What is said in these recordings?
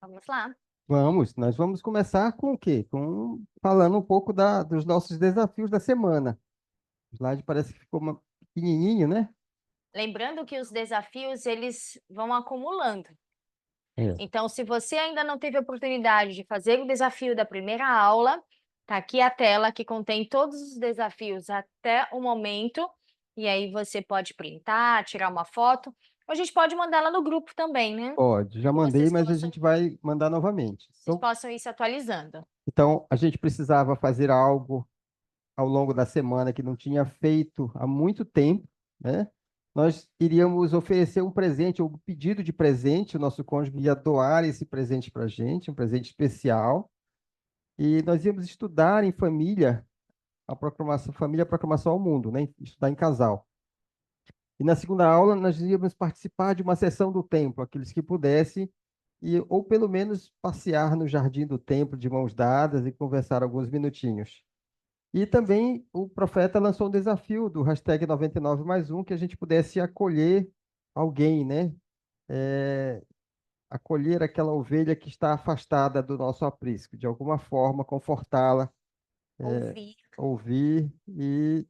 Vamos lá. Nós vamos começar com o quê? Falando um pouco dos nossos desafios da semana. O slide parece que ficou pequenininho, né? Lembrando que os desafios eles vão acumulando. É. Então, se você ainda não teve a oportunidade de fazer o desafio da primeira aula, tá aqui a tela que contém todos os desafios até o momento. E aí você pode printar, tirar uma foto. Ou a gente pode mandar lá no grupo também, né? Pode, já Que mandei, mas a gente vai mandar novamente. vocês possam ir se atualizando. Então, a gente precisava fazer algo ao longo da semana que não tinha feito há muito tempo, né? Nós iríamos oferecer um presente, ou um pedido de presente, o nosso cônjuge ia doar esse presente para a gente, um presente especial, e nós íamos estudar em família a proclamação, família, a proclamação ao mundo, né? Estudar em casal. E na segunda aula nós íamos participar de uma sessão do templo, aqueles que pudessem, ou pelo menos passear no jardim do templo de mãos dadas e conversar alguns minutinhos. E também o profeta lançou um desafio do hashtag 99 mais um, que a gente pudesse acolher alguém, né? É, acolher aquela ovelha que está afastada do nosso aprisco, de alguma forma confortá-la, Ouvir. ouvir e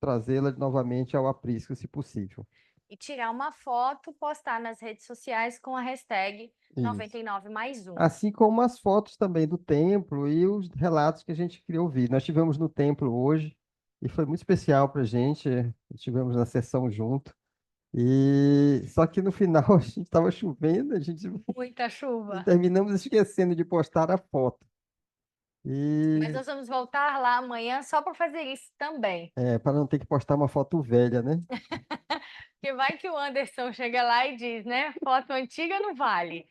trazê-la novamente ao aprisco, se possível. E tirar uma foto, postar nas redes sociais com a hashtag Isso. 99 mais um. Assim como as fotos também do templo e os relatos que a gente queria ouvir. Nós estivemos no templo hoje e foi muito especial para a gente. Estivemos na sessão junto. E só que no final a gente estava chovendo, a gente Muita chuva. terminamos esquecendo de postar a foto. Mas E nós vamos voltar lá amanhã só para fazer isso também. para não ter que postar uma foto velha, né? Porque vai que o Anderson chega lá e diz, né? Foto antiga não vale.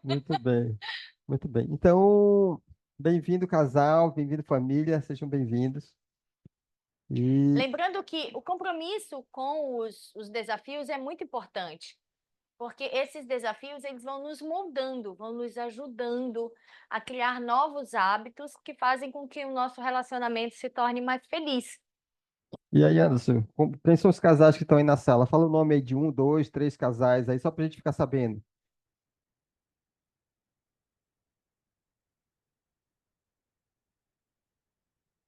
Muito bem, muito bem. Então, bem-vindo casal, bem-vindo família, sejam bem-vindos. E Lembrando que o compromisso com os desafios é muito importante, porque esses desafios eles vão nos moldando, vão nos ajudando a criar novos hábitos que fazem com que o nosso relacionamento se torne mais feliz. E aí, Anderson, quem são os casais que estão aí na sala? Fala o nome aí de um, dois, três casais aí, só para a gente ficar sabendo.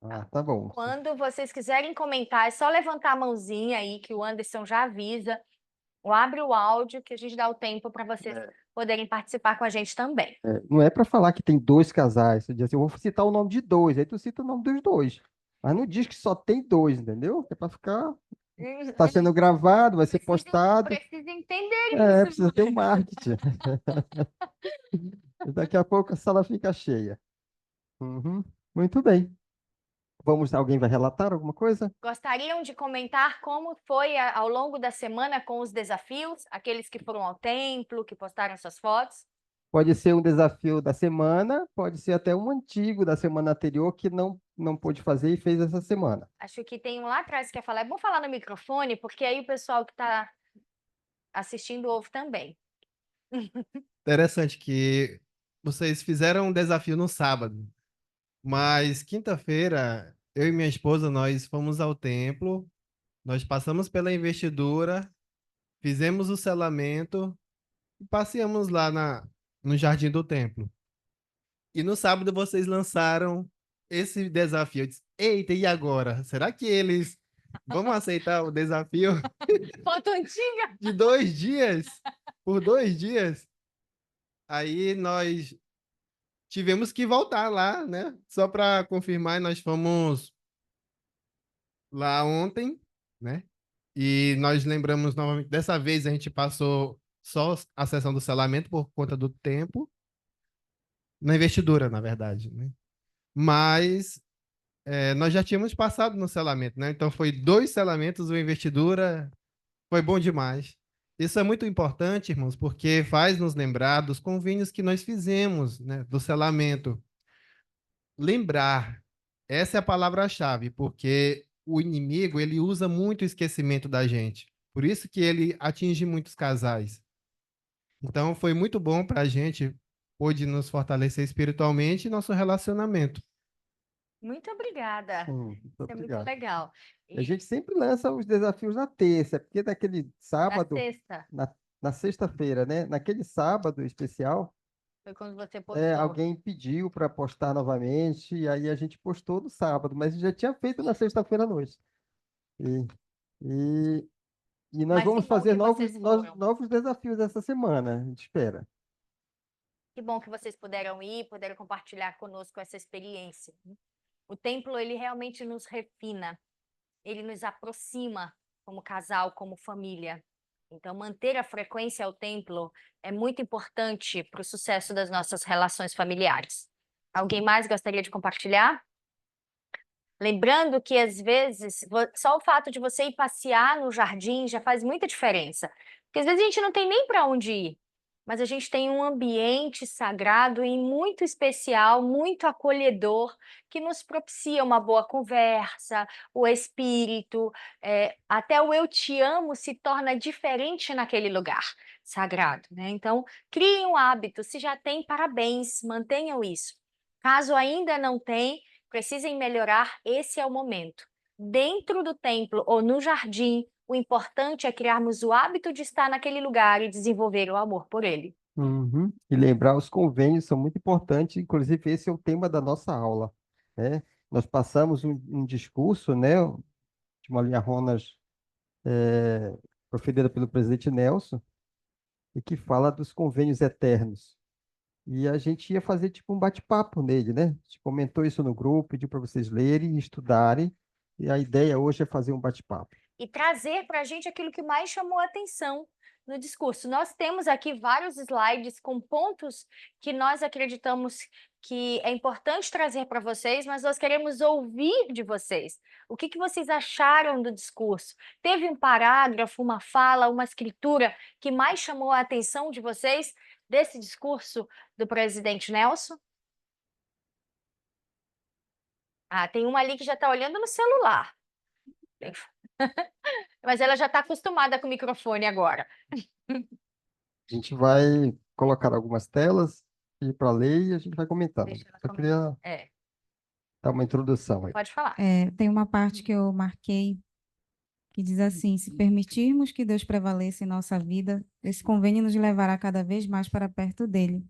Ah, tá bom. Quando vocês quiserem comentar, é só levantar a mãozinha aí que o Anderson já avisa, ou abre o áudio que a gente dá o tempo para vocês poderem participar com a gente também. Não é para falar que tem dois casais. Você diz assim, eu vou citar o nome de dois, aí tu cita o nome dos dois. Mas não diz que só tem dois, entendeu? É para ficar. Está A gente sendo gravado, vai ser precisa, postado. precisa entender É, isso. precisa ter um marketing. Daqui a pouco a sala fica cheia. Uhum. Muito bem. Alguém vai relatar alguma coisa? Gostariam de comentar como foi ao longo da semana com os desafios, aqueles que foram ao templo, que postaram suas fotos? Pode ser um desafio da semana, pode ser até um antigo da semana anterior que não pôde fazer e fez essa semana. Acho que tem um lá atrás que quer falar. É bom falar no microfone, porque aí o pessoal que está assistindo ouve também. Interessante que vocês fizeram um desafio no sábado, mas quinta-feira, eu e minha esposa, nós fomos ao templo, nós passamos pela investidura, fizemos o selamento e passeamos lá no jardim do templo. E no sábado vocês lançaram esse desafio. Eu disse, eita, e agora? Será que eles vão aceitar o desafio Foto antiga? de 2 dias? Por 2 dias? Aí nós tivemos que voltar lá, né? Só para confirmar, nós fomos lá ontem, né? E nós lembramos novamente, dessa vez a gente passou só a sessão do selamento por conta do tempo, na investidura, na verdade, né? Mas nós já tínhamos passado no selamento, né? Então foi 2 selamentos, uma investidura, foi bom demais. Isso é muito importante, irmãos, porque faz nos lembrar dos convênios que nós fizemos, né? Do selamento. Lembrar, essa é a palavra-chave, porque o inimigo, ele usa muito o esquecimento da gente. Por isso que ele atinge muitos casais. Então, foi muito bom para a gente, pôde nos fortalecer espiritualmente e nosso relacionamento. Muito obrigada. Muito Isso é muito obrigado. legal. A E gente sempre lança os desafios na terça, porque naquele na sábado, sexta, na sexta-feira, né? Naquele sábado especial, Foi quando você postou. Alguém pediu para postar novamente, e aí a gente postou no sábado, mas já tinha feito na sexta-feira à noite. E, e, e nós Mas que vamos bom fazer que vocês foram. novos desafios essa semana, a gente espera. Que bom que vocês puderam ir, puderam compartilhar conosco essa experiência. O templo, ele realmente nos refina, ele nos aproxima como casal, como família. Então, manter a frequência ao templo é muito importante para o sucesso das nossas relações familiares. Alguém mais gostaria de compartilhar? Lembrando que, às vezes, só o fato de você ir passear no jardim já faz muita diferença. Porque, às vezes, a gente não tem nem para onde ir, mas a gente tem um ambiente sagrado e muito especial, muito acolhedor, que nos propicia uma boa conversa, o espírito, até o eu te amo se torna diferente naquele lugar sagrado, né? Então, criem um hábito. Se já tem, parabéns, mantenham isso. Caso ainda não tenha, precisem melhorar, esse é o momento. Dentro do templo ou no jardim, o importante é criarmos o hábito de estar naquele lugar e desenvolver o amor por ele. Uhum. E lembrar, os convênios são muito importantes, inclusive esse é o tema da nossa aula, né? Nós passamos um discurso, né, de uma linha Ronas, proferida pelo presidente Nelson, e que fala dos convênios eternos. E a gente ia fazer tipo um bate-papo nele, né? A gente comentou isso no grupo, pediu para vocês lerem e estudarem, e a ideia hoje é fazer um bate-papo. E trazer para a gente aquilo que mais chamou a atenção no discurso. Nós temos aqui vários slides com pontos que nós acreditamos que é importante trazer para vocês, mas nós queremos ouvir de vocês. O que vocês acharam do discurso? Teve um parágrafo, uma fala, uma escritura que mais chamou a atenção de vocês desse discurso do presidente Nelson? Ah, tem uma ali que já está olhando no celular. Mas ela já está acostumada com o microfone agora. A gente vai colocar algumas telas e para ler e a gente vai comentando. Deixa ela Só comentar. queria dar uma introdução aí. Pode falar. Tem uma parte que eu marquei que diz assim: se permitirmos que Deus prevaleça em nossa vida, esse convênio nos levará cada vez mais para perto dele.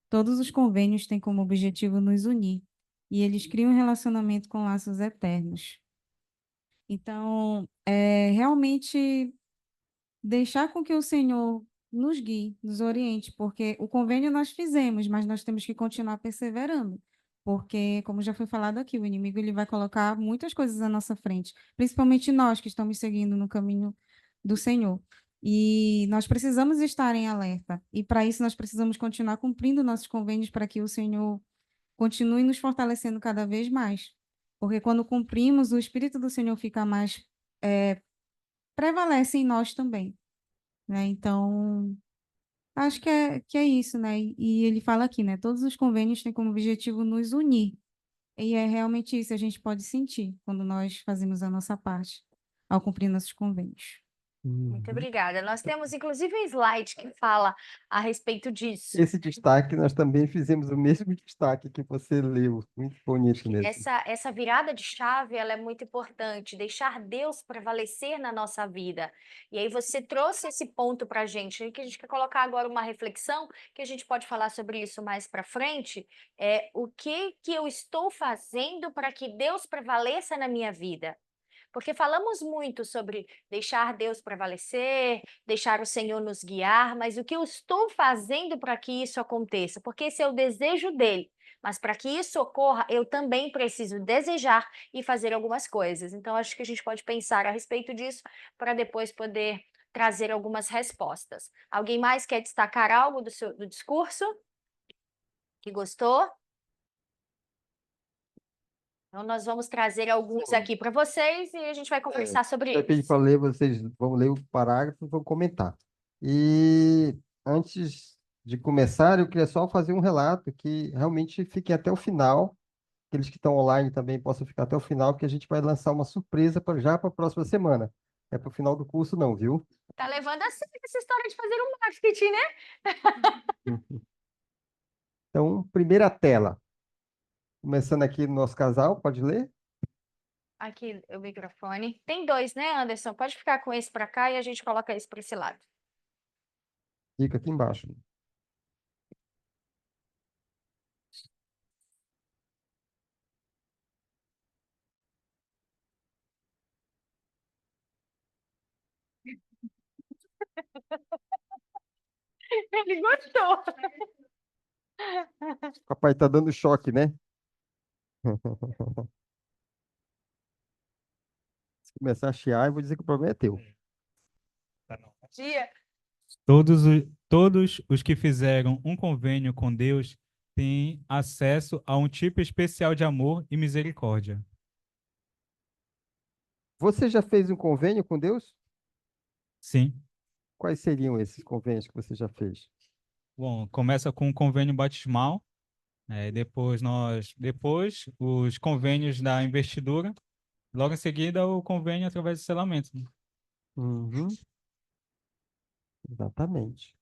Todos os convênios têm como objetivo nos unir, e eles criam um relacionamento com laços eternos. Então, realmente deixar com que o Senhor nos guie, nos oriente, porque o convênio nós fizemos, mas nós temos que continuar perseverando, porque, como já foi falado aqui, o inimigo ele vai colocar muitas coisas à nossa frente, principalmente nós que estamos seguindo no caminho do Senhor. E nós precisamos estar em alerta, e para isso nós precisamos continuar cumprindo nossos convênios para que o Senhor continue nos fortalecendo cada vez mais, porque quando cumprimos, o Espírito do Senhor fica mais, prevalece em nós também, né? Então, acho que é isso, né? E ele fala aqui, né? Todos os convênios têm como objetivo nos unir. E é realmente isso que a gente pode sentir quando nós fazemos a nossa parte ao cumprir nossos convênios. Muito obrigada. Nós temos, inclusive, um slide que fala a respeito disso. Esse destaque, nós também fizemos o mesmo destaque que você leu. Muito bonito mesmo. Essa virada de chave, ela é muito importante, deixar Deus prevalecer na nossa vida. E aí você trouxe esse ponto para a gente, que a gente quer colocar agora uma reflexão, que a gente pode falar sobre isso mais para frente, o que eu estou fazendo para que Deus prevaleça na minha vida? Porque falamos muito sobre deixar Deus prevalecer, deixar o Senhor nos guiar, mas o que eu estou fazendo para que isso aconteça? Porque esse é o desejo dele. Mas para que isso ocorra, eu também preciso desejar e fazer algumas coisas. Então, acho que a gente pode pensar a respeito disso para depois poder trazer algumas respostas. Alguém mais quer destacar algo do discurso? Que gostou? Então, nós vamos trazer alguns aqui para vocês e a gente vai conversar sobre Eu pedi eles. para ler, vocês vão ler o parágrafo e vão comentar. E antes de começar, eu queria só fazer um relato que realmente fiquem até o final. Aqueles que estão online também possam ficar até o final, porque a gente vai lançar uma surpresa já para a próxima semana. É para o final do curso, não, viu? Tá levando a sério essa história de fazer um marketing, né? Então, primeira tela. Começando aqui no nosso casal, pode ler? Aqui o microfone. Tem dois, né, Anderson? Pode ficar com esse para cá e a gente coloca esse para esse lado. Fica aqui embaixo. Ele gostou. O papai tá dando choque, né? Se começar a chiar, eu vou dizer que o problema é teu. Tia, Todos os que fizeram um convênio com Deus têm acesso a um tipo especial de amor e misericórdia. Você já fez um convênio com Deus? Sim. Quais seriam esses convênios que você já fez? Bom, começa com o convênio batismal, depois os convênios da investidura, logo em seguida o convênio através do selamento, né? Uhum, exatamente.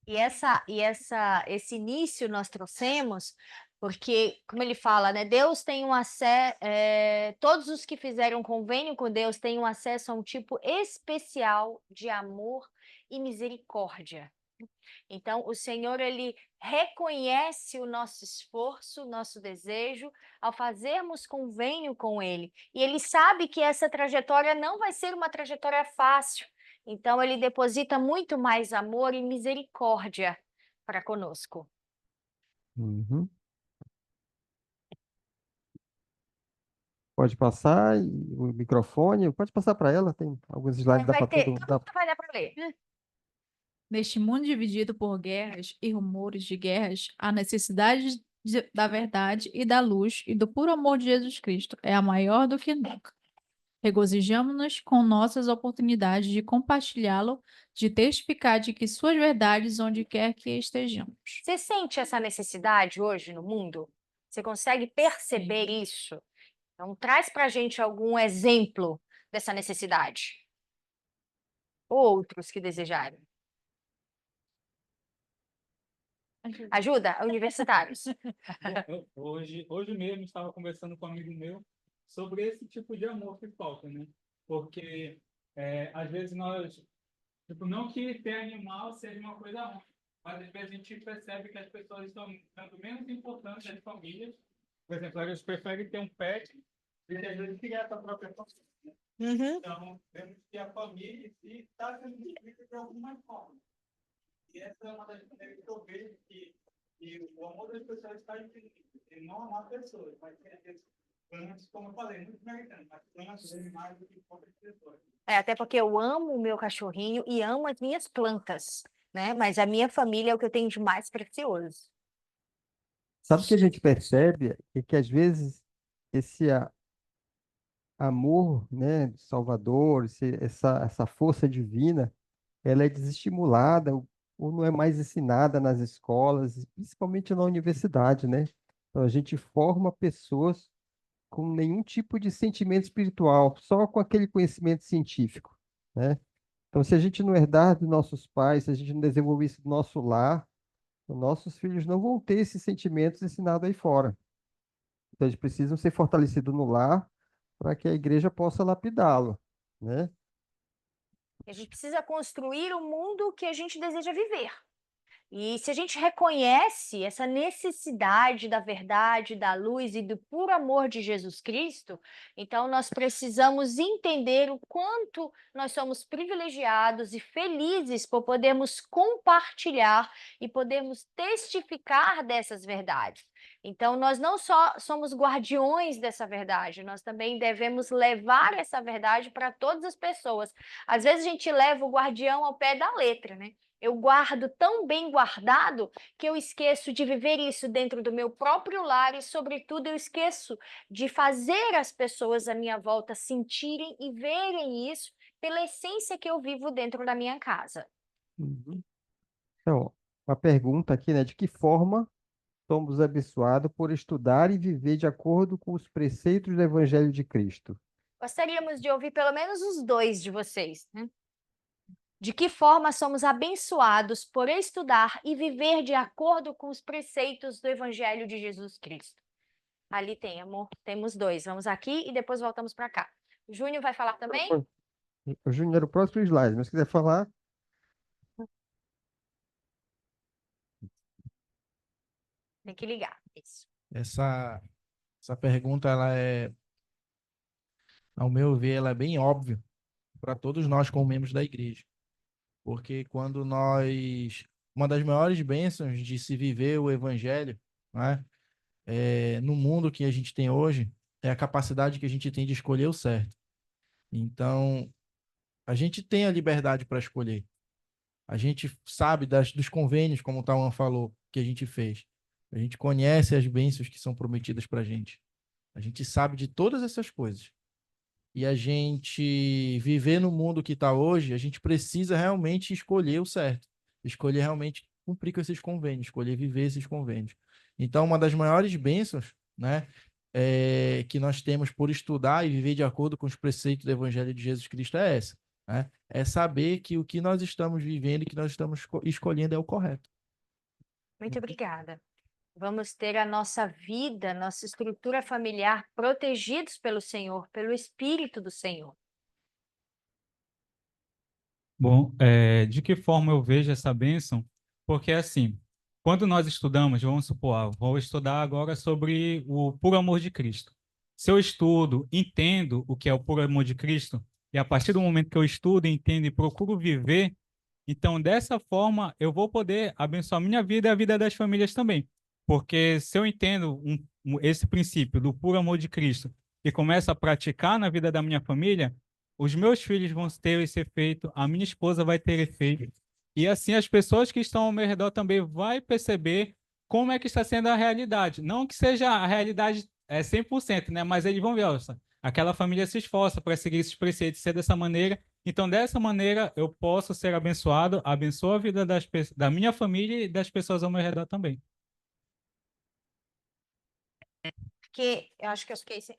esse início nós trouxemos, porque, como ele fala, né? Deus tem um acesso, todos os que fizeram convênio com Deus têm um acesso a um tipo especial de amor e misericórdia. Então, o Senhor, ele reconhece o nosso esforço, o nosso desejo ao fazermos convênio com ele. E ele sabe que essa trajetória não vai ser uma trajetória fácil. Então, ele deposita muito mais amor e misericórdia para conosco. Uhum. Pode passar o microfone, pode passar para ela, tem alguns slides, dá Vai para ter, todo todo mundo vai dar para ler. Neste mundo dividido por guerras e rumores de guerras, a necessidade da verdade e da luz e do puro amor de Jesus Cristo é a maior do que nunca. Regozijamo-nos com nossas oportunidades de compartilhá-lo, de testificar de que suas verdades onde quer que estejamos. Você sente essa necessidade hoje no mundo? Você consegue perceber isso? Então, traz para a gente algum exemplo dessa necessidade. Outros que desejarem. Ajuda, universitários. Hoje mesmo estava conversando com um amigo meu sobre esse tipo de amor que falta, né? Porque às vezes nós, tipo, não que ter animal seja uma coisa ruim, mas às vezes a gente percebe que as pessoas estão dando menos importância às famílias. Por exemplo, elas preferem ter um pet do que às vezes criar a sua própria família, né? Uhum. Então, temos que a família em si está sendo destruída de alguma forma. E essa é uma das maneiras que eu vejo que o amor das pessoas está infinito. E não amar pessoas, mas tem aqueles planos, como eu falei, muito americanos, mas planos animais do que próprias pessoas. Até porque eu amo o meu cachorrinho e amo as minhas plantas, né? Mas a minha família é o que eu tenho de mais precioso. Sabe o que a gente percebe? É que às vezes esse amor, né, de Salvador, essa força divina, ela é desestimulada ou não é mais ensinada nas escolas, e principalmente na universidade, né? Então a gente forma pessoas com nenhum tipo de sentimento espiritual, só com aquele conhecimento científico, né? Então, se a gente não herdar dos nossos pais, se a gente não desenvolver isso do nosso lar, os nossos filhos não vão ter esses sentimentos ensinados aí fora. Então, eles precisam ser fortalecidos no lar para que a igreja possa lapidá-lo, né? A gente precisa construir o mundo que a gente deseja viver. E se a gente reconhece essa necessidade da verdade, da luz e do puro amor de Jesus Cristo, então nós precisamos entender o quanto nós somos privilegiados e felizes por podermos compartilhar e podermos testificar dessas verdades. Então, nós não só somos guardiões dessa verdade, nós também devemos levar essa verdade para todas as pessoas. Às vezes a gente leva o guardião ao pé da letra, né? Eu guardo tão bem guardado que eu esqueço de viver isso dentro do meu próprio lar e, sobretudo, eu esqueço de fazer as pessoas à minha volta sentirem e verem isso pela essência que eu vivo dentro da minha casa. Uhum. Então, uma pergunta aqui, né? De que forma somos abençoados por estudar e viver de acordo com os preceitos do Evangelho de Cristo? Gostaríamos de ouvir pelo menos os dois de vocês, né? De que forma somos abençoados por estudar e viver de acordo com os preceitos do Evangelho de Jesus Cristo? Ali tem, amor. Temos dois. Vamos aqui e depois voltamos para cá. O Júnior vai falar também? O Júnior era o próximo slide, mas se quiser falar. Tem que ligar. Isso. Essa pergunta, ao meu ver, ela é bem óbvia para todos nós como membros da igreja. porque quando nós... Uma das maiores bênçãos de se viver o evangelho, né, no mundo que a gente tem hoje, é a capacidade que a gente tem de escolher o certo. Então, a gente tem a liberdade para escolher. A gente sabe dos convênios, como o Tawan falou, que a gente fez. A gente conhece as bênçãos que são prometidas para a gente. A gente sabe de todas essas coisas. E a gente viver no mundo que está hoje, a gente precisa realmente escolher o certo. Escolher realmente cumprir com esses convênios, escolher viver esses convênios. Então, uma das maiores bênçãos, né, que nós temos por estudar e viver de acordo com os preceitos do Evangelho de Jesus Cristo é essa, né? É saber que o que nós estamos vivendo e que nós estamos escolhendo é o correto. Muito obrigada. Vamos ter a nossa vida, nossa estrutura familiar protegidos pelo Senhor, pelo Espírito do Senhor. Bom, de que forma eu vejo essa bênção? Porque assim, quando nós estudamos, vamos supor, vou estudar agora sobre o puro amor de Cristo. Se eu estudo, entendo o que é o puro amor de Cristo, e a partir do momento que eu estudo, entendo e procuro viver, então dessa forma eu vou poder abençoar a minha vida e a vida das famílias também. Porque se eu entendo esse princípio do puro amor de Cristo e começo a praticar na vida da minha família, os meus filhos vão ter esse efeito, a minha esposa vai ter efeito. E assim as pessoas que estão ao meu redor também vai perceber como é que está sendo a realidade. Não que seja a realidade 100%, né? Mas eles vão ver, nossa, aquela família se esforça para seguir esses preceitos, ser dessa maneira. Então, dessa maneira, eu posso ser abençoado, abençoo a vida da minha família e das pessoas ao meu redor também. Porque eu acho que eu fiquei sem...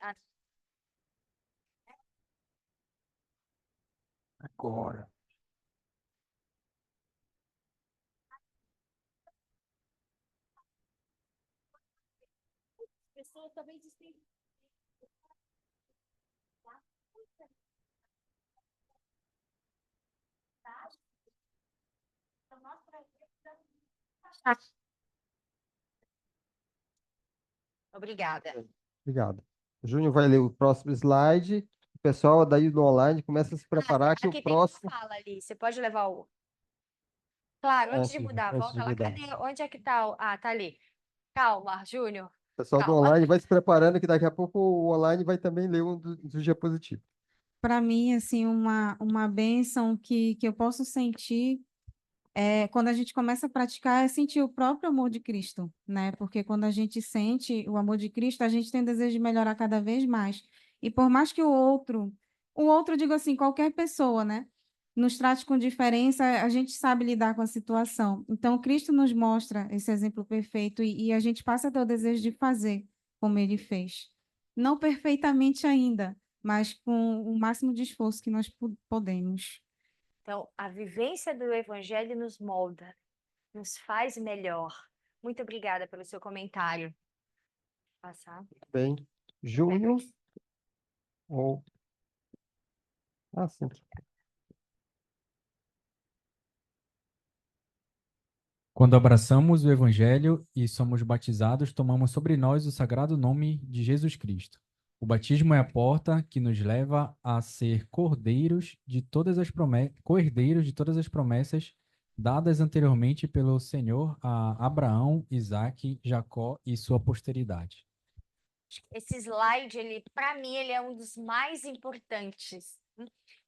Agora. Pessoas talvez estejam... Obrigada. Obrigado. O Júnior vai ler o próximo slide. O pessoal daí no online começa a se preparar que Aqui o tem uma próximo... fala ali, você pode levar o... Claro, antes de mudar, Antes de volta lá. mudar. Cadê? Onde é que tá? Ah, tá ali. Calma, Júnior. O pessoal do Calma. online vai se preparando que daqui a pouco o online vai também ler um dos diapositivos. Para mim, assim, uma bênção que eu posso sentir quando a gente começa a praticar é sentir o próprio amor de Cristo, né? Porque quando a gente sente o amor de Cristo, a gente tem o desejo de melhorar cada vez mais. E por mais que o outro, digo assim, qualquer pessoa, né? Nos trate com diferença, a gente sabe lidar com a situação. Então, Cristo nos mostra esse exemplo perfeito e a gente passa a ter o desejo de fazer como ele fez. Não perfeitamente ainda, mas com o máximo de esforço que nós podemos. Então, a vivência do Evangelho nos molda, nos faz melhor. Muito obrigada pelo seu comentário. Passar. Bem, Júnior ou... Ah, sim. Quando abraçamos o Evangelho e somos batizados, tomamos sobre nós o sagrado nome de Jesus Cristo. O batismo é a porta que nos leva a ser cordeiros de todas as promessas dadas anteriormente pelo Senhor a Abraão, Isaque, Jacó e sua posteridade. Esse slide, para mim, ele é um dos mais importantes.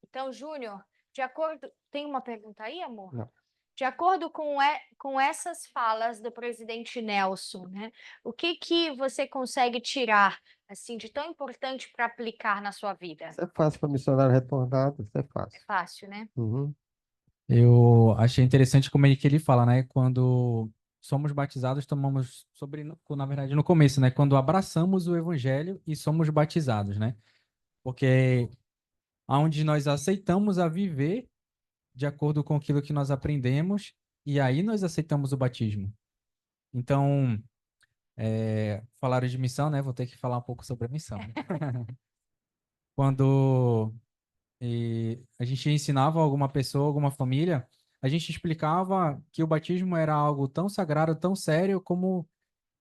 Então, Júnior, de acordo... Tem uma pergunta aí, amor? Não. De acordo com essas falas do presidente Nelson, né? O que você consegue tirar assim de tão importante para aplicar na sua vida? Isso é fácil para missionário retornado, isso é É fácil. fácil, né? Uhum. Eu achei interessante como ele fala, né? Quando somos batizados, tomamos sobre, na verdade, no começo, né? Quando abraçamos o Evangelho e somos batizados, né? Porque aonde nós aceitamos a viver de acordo com aquilo que nós aprendemos e aí nós aceitamos o batismo. Então, falaram de missão, né? Vou ter que falar um pouco sobre a missão. Né? Quando a gente ensinava alguma pessoa, alguma família, a gente explicava que o batismo era algo tão sagrado, tão sério como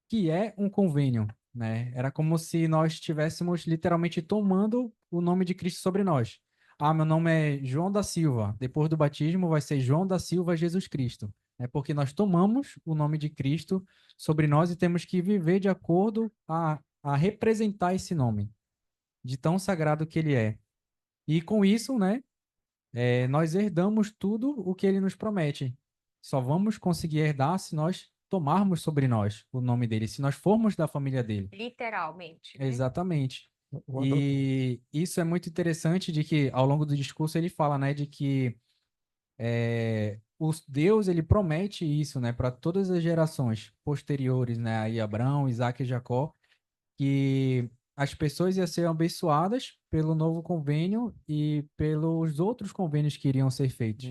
que é um convênio, né? Era como se nós estivéssemos literalmente tomando o nome de Cristo sobre nós. meu nome é João da Silva. Depois do batismo vai ser João da Silva Jesus Cristo. É porque nós tomamos o nome de Cristo sobre nós e temos que viver de acordo a representar esse nome, de tão sagrado que ele é. E com isso, né, nós herdamos tudo o que ele nos promete. Só vamos conseguir herdar se nós tomarmos sobre nós o nome dele, se nós formos da família dele. Literalmente, né? Exatamente. Uma E isso é muito interessante de que, ao longo do discurso, ele fala, né, de que Deus, ele promete isso, né, para todas as gerações posteriores, né, aí Abraão, Isaac e Jacó, que as pessoas iam ser abençoadas pelo novo convênio e pelos outros convênios que iriam ser feitos.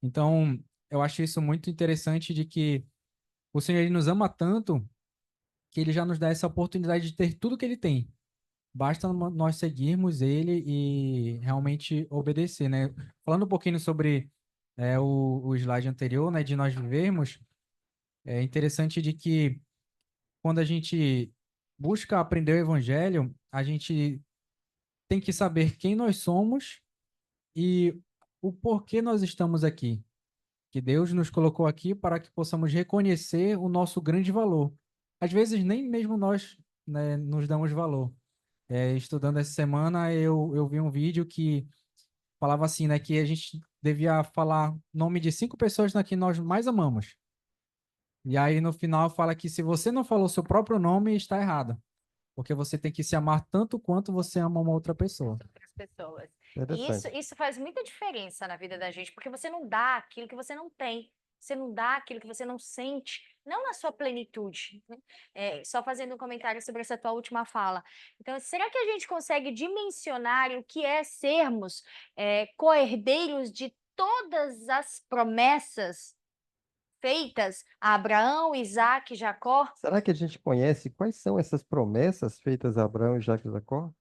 Então, eu acho isso muito interessante de que o Senhor, ele nos ama tanto que ele já nos dá essa oportunidade de ter tudo que ele tem. Basta nós seguirmos ele e realmente obedecer, né? Falando um pouquinho sobre o slide anterior, né, de nós vivermos, é interessante de que quando a gente busca aprender o evangelho, a gente tem que saber quem nós somos e o porquê nós estamos aqui. Que Deus nos colocou aqui para que possamos reconhecer o nosso grande valor. Às vezes nem mesmo nós, né, nos damos valor. Estudando essa semana, eu vi um vídeo que falava assim, né, que a gente devia falar nome de 5 pessoas que nós mais amamos. E aí no final fala que se você não falou seu próprio nome, está errado. Porque você tem que se amar tanto quanto você ama uma outra pessoa. Outras pessoas. E Interessante. isso faz muita diferença na vida da gente, porque você não dá aquilo que você não tem. Você não dá aquilo que você não sente, não na sua plenitude, né? Só fazendo um comentário sobre essa tua última fala. Então, será que a gente consegue dimensionar o que é sermos co-herdeiros de todas as promessas feitas a Abraão, Isaac, Jacó? Será que a gente conhece quais são essas promessas feitas a Abraão e Jacó?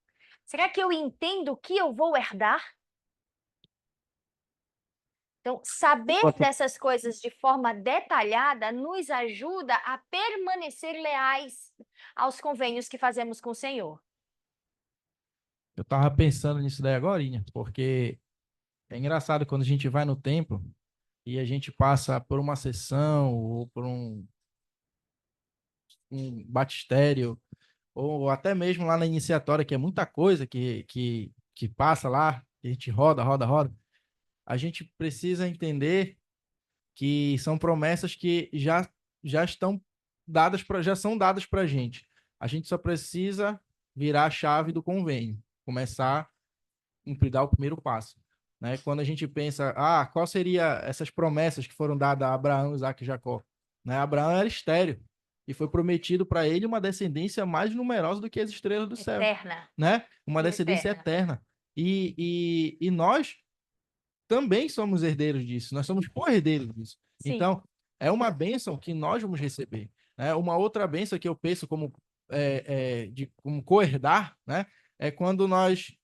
Será que eu entendo o que eu vou herdar? Então, saber Enquanto- dessas coisas de forma detalhada nos ajuda a permanecer leais aos convênios que fazemos com o Senhor. Eu tava pensando nisso daí agorinha, porque é engraçado quando a gente vai no templo e a gente passa por uma sessão ou por um batistério, ou até mesmo lá na iniciatória, que é muita coisa que passa lá, que a gente roda, roda, roda. A gente precisa entender que são promessas que já estão dadas já são dadas para a gente. A gente só precisa virar a chave do convênio, começar a dar o primeiro passo. Né? Quando a gente pensa, qual seria essas promessas que foram dadas a Abraão, Isaac e Jacó? Né? Abraão era estéril e foi prometido para ele uma descendência mais numerosa do que as estrelas do céu. Eterna. Né? Uma descendência eterna. E nós também somos herdeiros disso, nós somos co-herdeiros disso. Sim. Então, é uma bênção que nós vamos receber. Né? Uma outra bênção que eu penso como, como co-herdar, né? É quando nós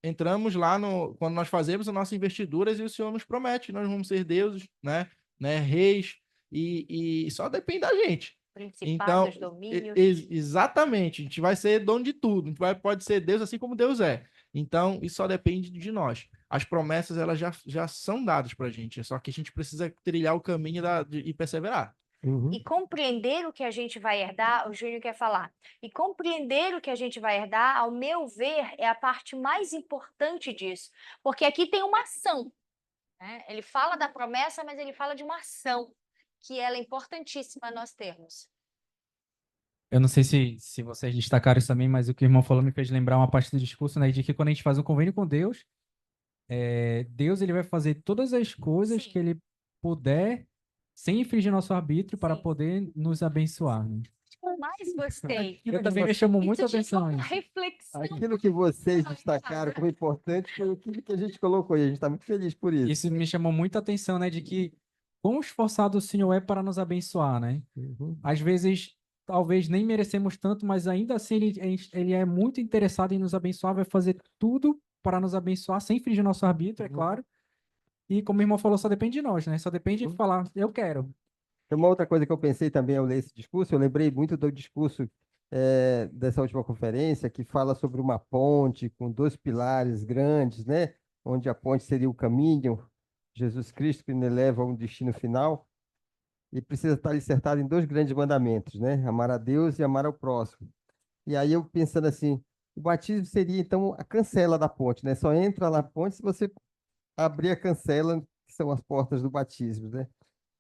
entramos lá quando nós fazemos as nossas investiduras e o Senhor nos promete, nós vamos ser deuses, né? Reis, e só depende da gente. Então, Principados, domínios. exatamente, a gente vai ser dono de tudo, a gente pode ser Deus assim como Deus é. Então, isso só depende de nós. As promessas, elas já são dadas para a gente, só que a gente precisa trilhar o caminho e perseverar. Uhum. E compreender o que a gente vai herdar, o Júnior quer falar. E compreender o que a gente vai herdar, ao meu ver, é a parte mais importante disso. Porque aqui tem uma ação. Né? Ele fala da promessa, mas ele fala de uma ação, que ela é importantíssima nós termos. Eu não sei se vocês destacaram isso também, mas o que o irmão falou me fez lembrar uma parte do discurso, né, de que quando a gente faz um convênio com Deus, Deus ele vai fazer todas as coisas Sim. que ele puder, sem infringir nosso arbítrio, para Sim. poder nos abençoar. Né? Eu mais gostei. Eu também me chamou Isso muita te atenção uma isso. reflexão. Aquilo que vocês destacaram como importante foi aquilo que a gente colocou e a gente está muito feliz por isso. Isso me chamou muita atenção, né, de que quão esforçado o Senhor é para nos abençoar, né? Uhum. Às vezes, talvez nem merecemos tanto, mas ainda assim ele é muito interessado em nos abençoar, vai fazer tudo para nos abençoar, sem infringir nosso arbítrio, é claro. E como o irmão falou, só depende de nós, né? Só depende de falar, eu quero. Tem uma outra coisa que eu pensei também ao ler esse discurso, eu lembrei muito do discurso dessa última conferência, que fala sobre uma ponte com dois pilares grandes, né? Onde a ponte seria o caminho, Jesus Cristo, que nos leva a um destino final, e precisa estar alicerçado em dois grandes mandamentos, né? Amar a Deus e amar ao próximo. E aí eu pensando assim, o batismo seria então a cancela da ponte, né? Só entra na ponte se você abrir a cancela, que são as portas do batismo, né?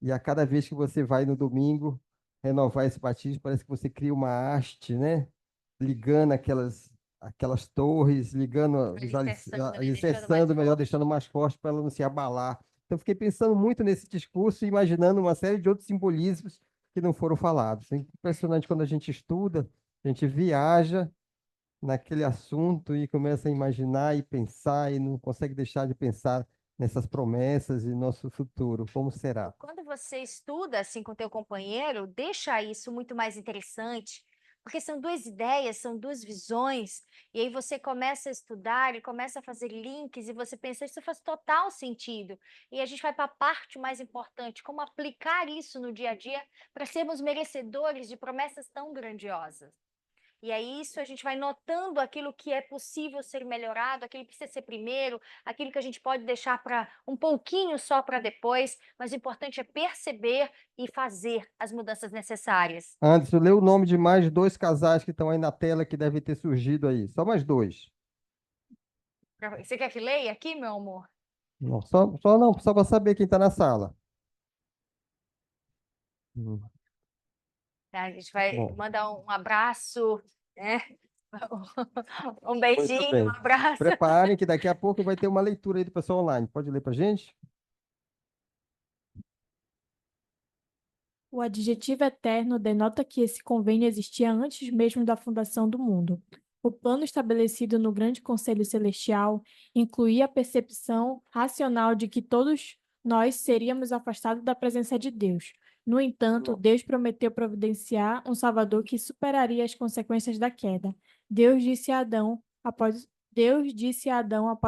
E a cada vez que você vai no domingo renovar esse batismo, parece que você cria uma haste, né? Ligando aquelas torres, ligando Alicerçando, né? Deixando mais alicerçando melhor, forte. deixando mais forte para ela não se abalar. Então, eu fiquei pensando muito nesse discurso e imaginando uma série de outros simbolismos que não foram falados. É impressionante quando a gente estuda, a gente viaja naquele assunto e começa a imaginar e pensar e não consegue deixar de pensar nessas promessas e nosso futuro. Como será? Quando você estuda assim com teu companheiro, deixa isso muito mais interessante, porque são duas ideias, são duas visões, e aí você começa a estudar e começa a fazer links e você pensa, isso faz total sentido. E a gente vai para a parte mais importante, como aplicar isso no dia a dia para sermos merecedores de promessas tão grandiosas. E aí isso a gente vai notando aquilo que é possível ser melhorado, aquilo que precisa ser primeiro, aquilo que a gente pode deixar para um pouquinho só para depois, mas o importante é perceber e fazer as mudanças necessárias. Anderson, lê o nome de mais dois casais que estão aí na tela que devem ter surgido aí. Só mais dois. Você quer que leia aqui, meu amor? Não, só não, só para saber quem está na sala. Hum, Tá, a gente vai Bom, mandar um abraço, né? Um muito beijinho, um bem. abraço. Preparem que daqui a pouco vai ter uma leitura aí do pessoal online. Pode ler para gente? O adjetivo eterno denota que esse convênio existia antes mesmo da fundação do mundo. O plano estabelecido no Grande Conselho Celestial incluía a percepção racional de que todos nós seríamos afastados da presença de Deus. No entanto, Deus prometeu providenciar um Salvador que superaria as consequências da queda. Deus disse a Adão após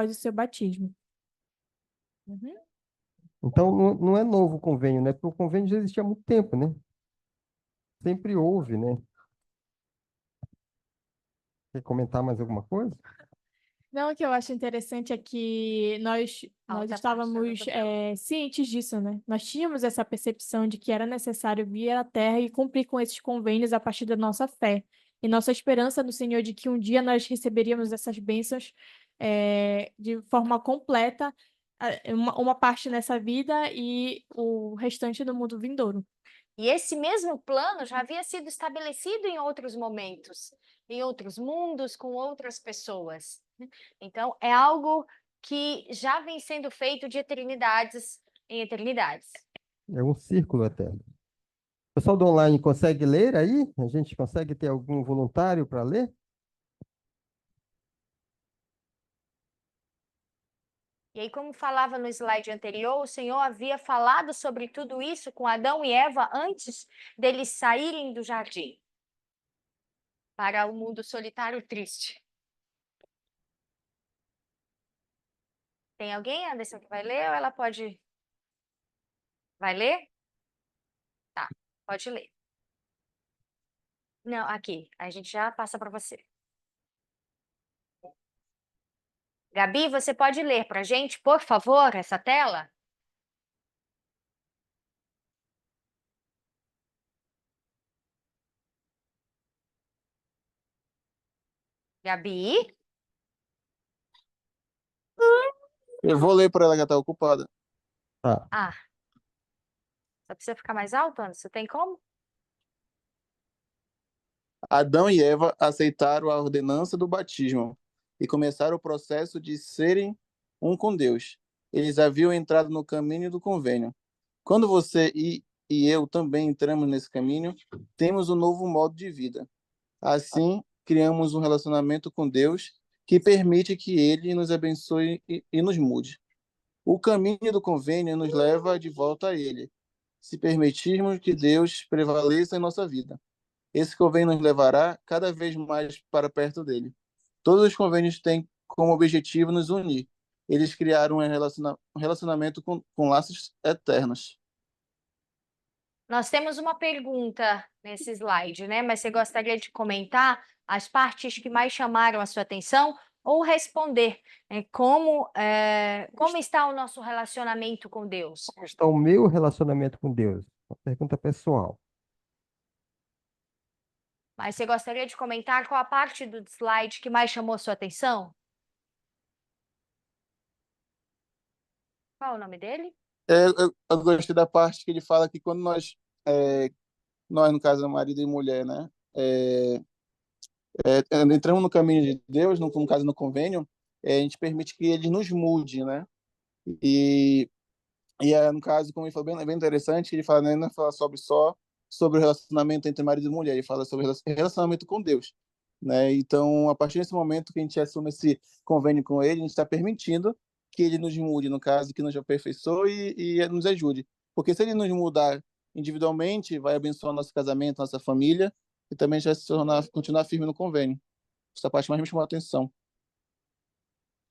o seu batismo. Uhum. Então, não é novo o convênio, né? Porque o convênio já existia há muito tempo, né? Sempre houve, né? Quer comentar mais alguma coisa? Não, o que eu acho interessante é que nós Alta parte estávamos do cientes disso, né? Nós tínhamos essa percepção de que era necessário vir à Terra e cumprir com esses convênios a partir da nossa fé. E nossa esperança no Senhor de que um dia nós receberíamos essas bênçãos de forma completa, uma parte nessa vida e o restante do mundo vindouro. E esse mesmo plano já havia sido estabelecido em outros momentos, em outros mundos, com outras pessoas. Então, é algo que já vem sendo feito de eternidades em eternidades. É um círculo eterno. O pessoal do online consegue ler aí? A gente consegue ter algum voluntário para ler? E aí, como falava no slide anterior, o Senhor havia falado sobre tudo isso com Adão e Eva antes deles saírem do jardim para o mundo solitário e triste. Tem alguém, Anderson, que vai ler ou ela pode... Vai ler? Tá, pode ler. Não, aqui, a gente já passa para você. Gabi, você pode ler para a gente, por favor, essa tela? Gabi? Eu vou ler para ela que ela tá ocupada. Tá. Ah, só precisa ficar mais alto, Anderson? Tem como? Adão e Eva aceitaram a ordenança do batismo e começaram o processo de serem um com Deus. Eles haviam entrado no caminho do convênio. Quando você e eu também entramos nesse caminho, temos um novo modo de vida. Assim, criamos um relacionamento com Deus que permite que Ele nos abençoe e nos mude. O caminho do convênio nos leva de volta a Ele, se permitirmos que Deus prevaleça em nossa vida. Esse convênio nos levará cada vez mais para perto dele. Todos os convênios têm como objetivo nos unir. Eles criaram um relacionamento com laços eternos. Nós temos uma pergunta nesse slide, né? Mas você gostaria de comentar as partes que mais chamaram a sua atenção ou responder, né? Como está o nosso relacionamento com Deus? Como está o meu relacionamento com Deus? Uma pergunta pessoal. Mas você gostaria de comentar qual a parte do slide que mais chamou a sua atenção? Qual é o nome dele? Eu gostei da parte que ele fala que quando nós, no caso, marido e mulher, né, entramos no caminho de Deus, no caso, no convênio, a gente permite que ele nos mude, né? E, no caso, como ele falou, bem interessante, ele fala, né, não fala sobre o relacionamento entre marido e mulher, ele fala sobre relacionamento com Deus, né? Então, a partir desse momento que a gente assume esse convênio com ele, a gente está permitindo que ele nos mude, no caso, que nos aperfeiçoe e nos ajude. Porque se ele nos mudar individualmente, vai abençoar nosso casamento, nossa família, e também já continuar firme no convênio. Essa parte mais me chamou a atenção.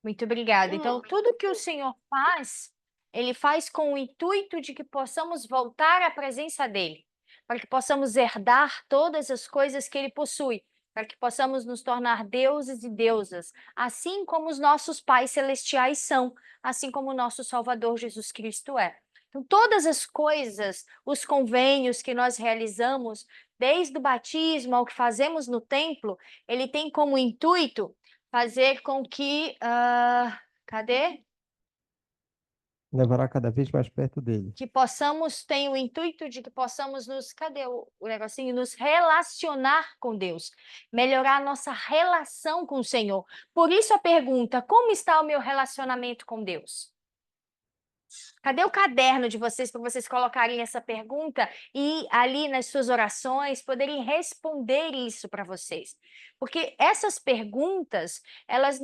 Muito obrigada. Então, tudo que o Senhor faz, Ele faz com o intuito de que possamos voltar à presença dEle, para que possamos herdar todas as coisas que Ele possui, para que possamos nos tornar deuses e deusas, assim como os nossos pais celestiais são, assim como o nosso Salvador Jesus Cristo é. Então, todas as coisas, os convênios que nós realizamos, desde o batismo ao que fazemos no templo, ele tem como intuito fazer com que. Cadê? Levará cada vez mais perto dele. Que possamos, tem o intuito de que possamos nos. Cadê o negocinho? Nos relacionar com Deus. Melhorar a nossa relação com o Senhor. Por isso a pergunta: como está o meu relacionamento com Deus? Cadê o caderno de vocês para vocês colocarem essa pergunta e ali nas suas orações poderem responder isso para vocês? Porque essas perguntas, elas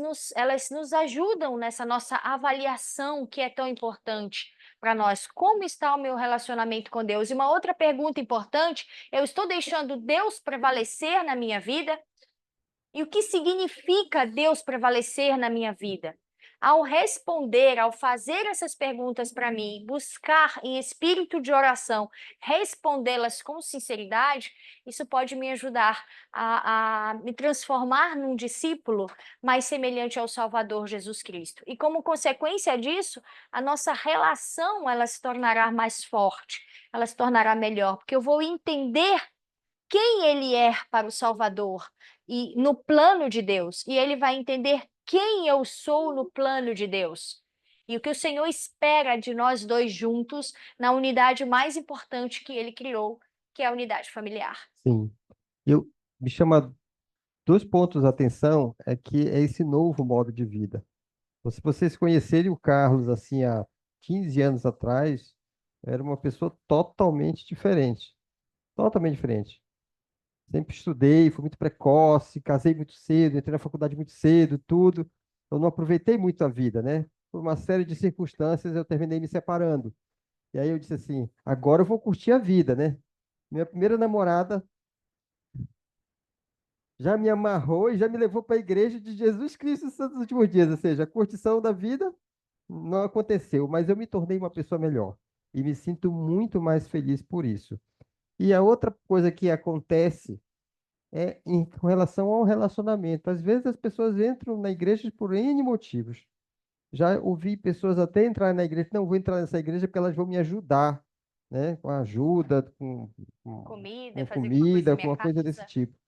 nos ajudam nessa nossa avaliação que é tão importante para nós. Como está o meu relacionamento com Deus? E uma outra pergunta importante, eu estou deixando Deus prevalecer na minha vida? E o que significa Deus prevalecer na minha vida? Ao responder, ao fazer essas perguntas para mim, buscar em espírito de oração, respondê-las com sinceridade, isso pode me ajudar a me transformar num discípulo mais semelhante ao Salvador Jesus Cristo. E como consequência disso, a nossa relação ela se tornará mais forte, ela se tornará melhor, porque eu vou entender quem ele é para o Salvador e no plano de Deus, e ele vai entender quem eu sou no plano de Deus. E o que o Senhor espera de nós dois juntos na unidade mais importante que ele criou, que é a unidade familiar. Sim. Me chama 2 pontos a atenção, é que é esse novo modo de vida. Se vocês conhecerem o Carlos assim há 15 anos atrás, era uma pessoa totalmente diferente. Totalmente diferente. Sempre estudei, fui muito precoce, casei muito cedo, entrei na faculdade muito cedo, tudo. Eu não aproveitei muito a vida, né? Por uma série de circunstâncias, eu terminei me separando. E aí eu disse assim, agora eu vou curtir a vida, né? Minha primeira namorada já me amarrou e já me levou para a igreja de Jesus Cristo dos Santos Últimos Dias. Ou seja, a curtição da vida não aconteceu, mas eu me tornei uma pessoa melhor. E me sinto muito mais feliz por isso. E a outra coisa que acontece é em relação ao relacionamento. Às vezes as pessoas entram na igreja por N motivos. Já ouvi pessoas até entrar na igreja, não vou entrar nessa igreja porque elas vão me ajudar, né? Com ajuda, Comida, com fazer alguma coisa comida, na com minha uma coisa desse casa. tipo.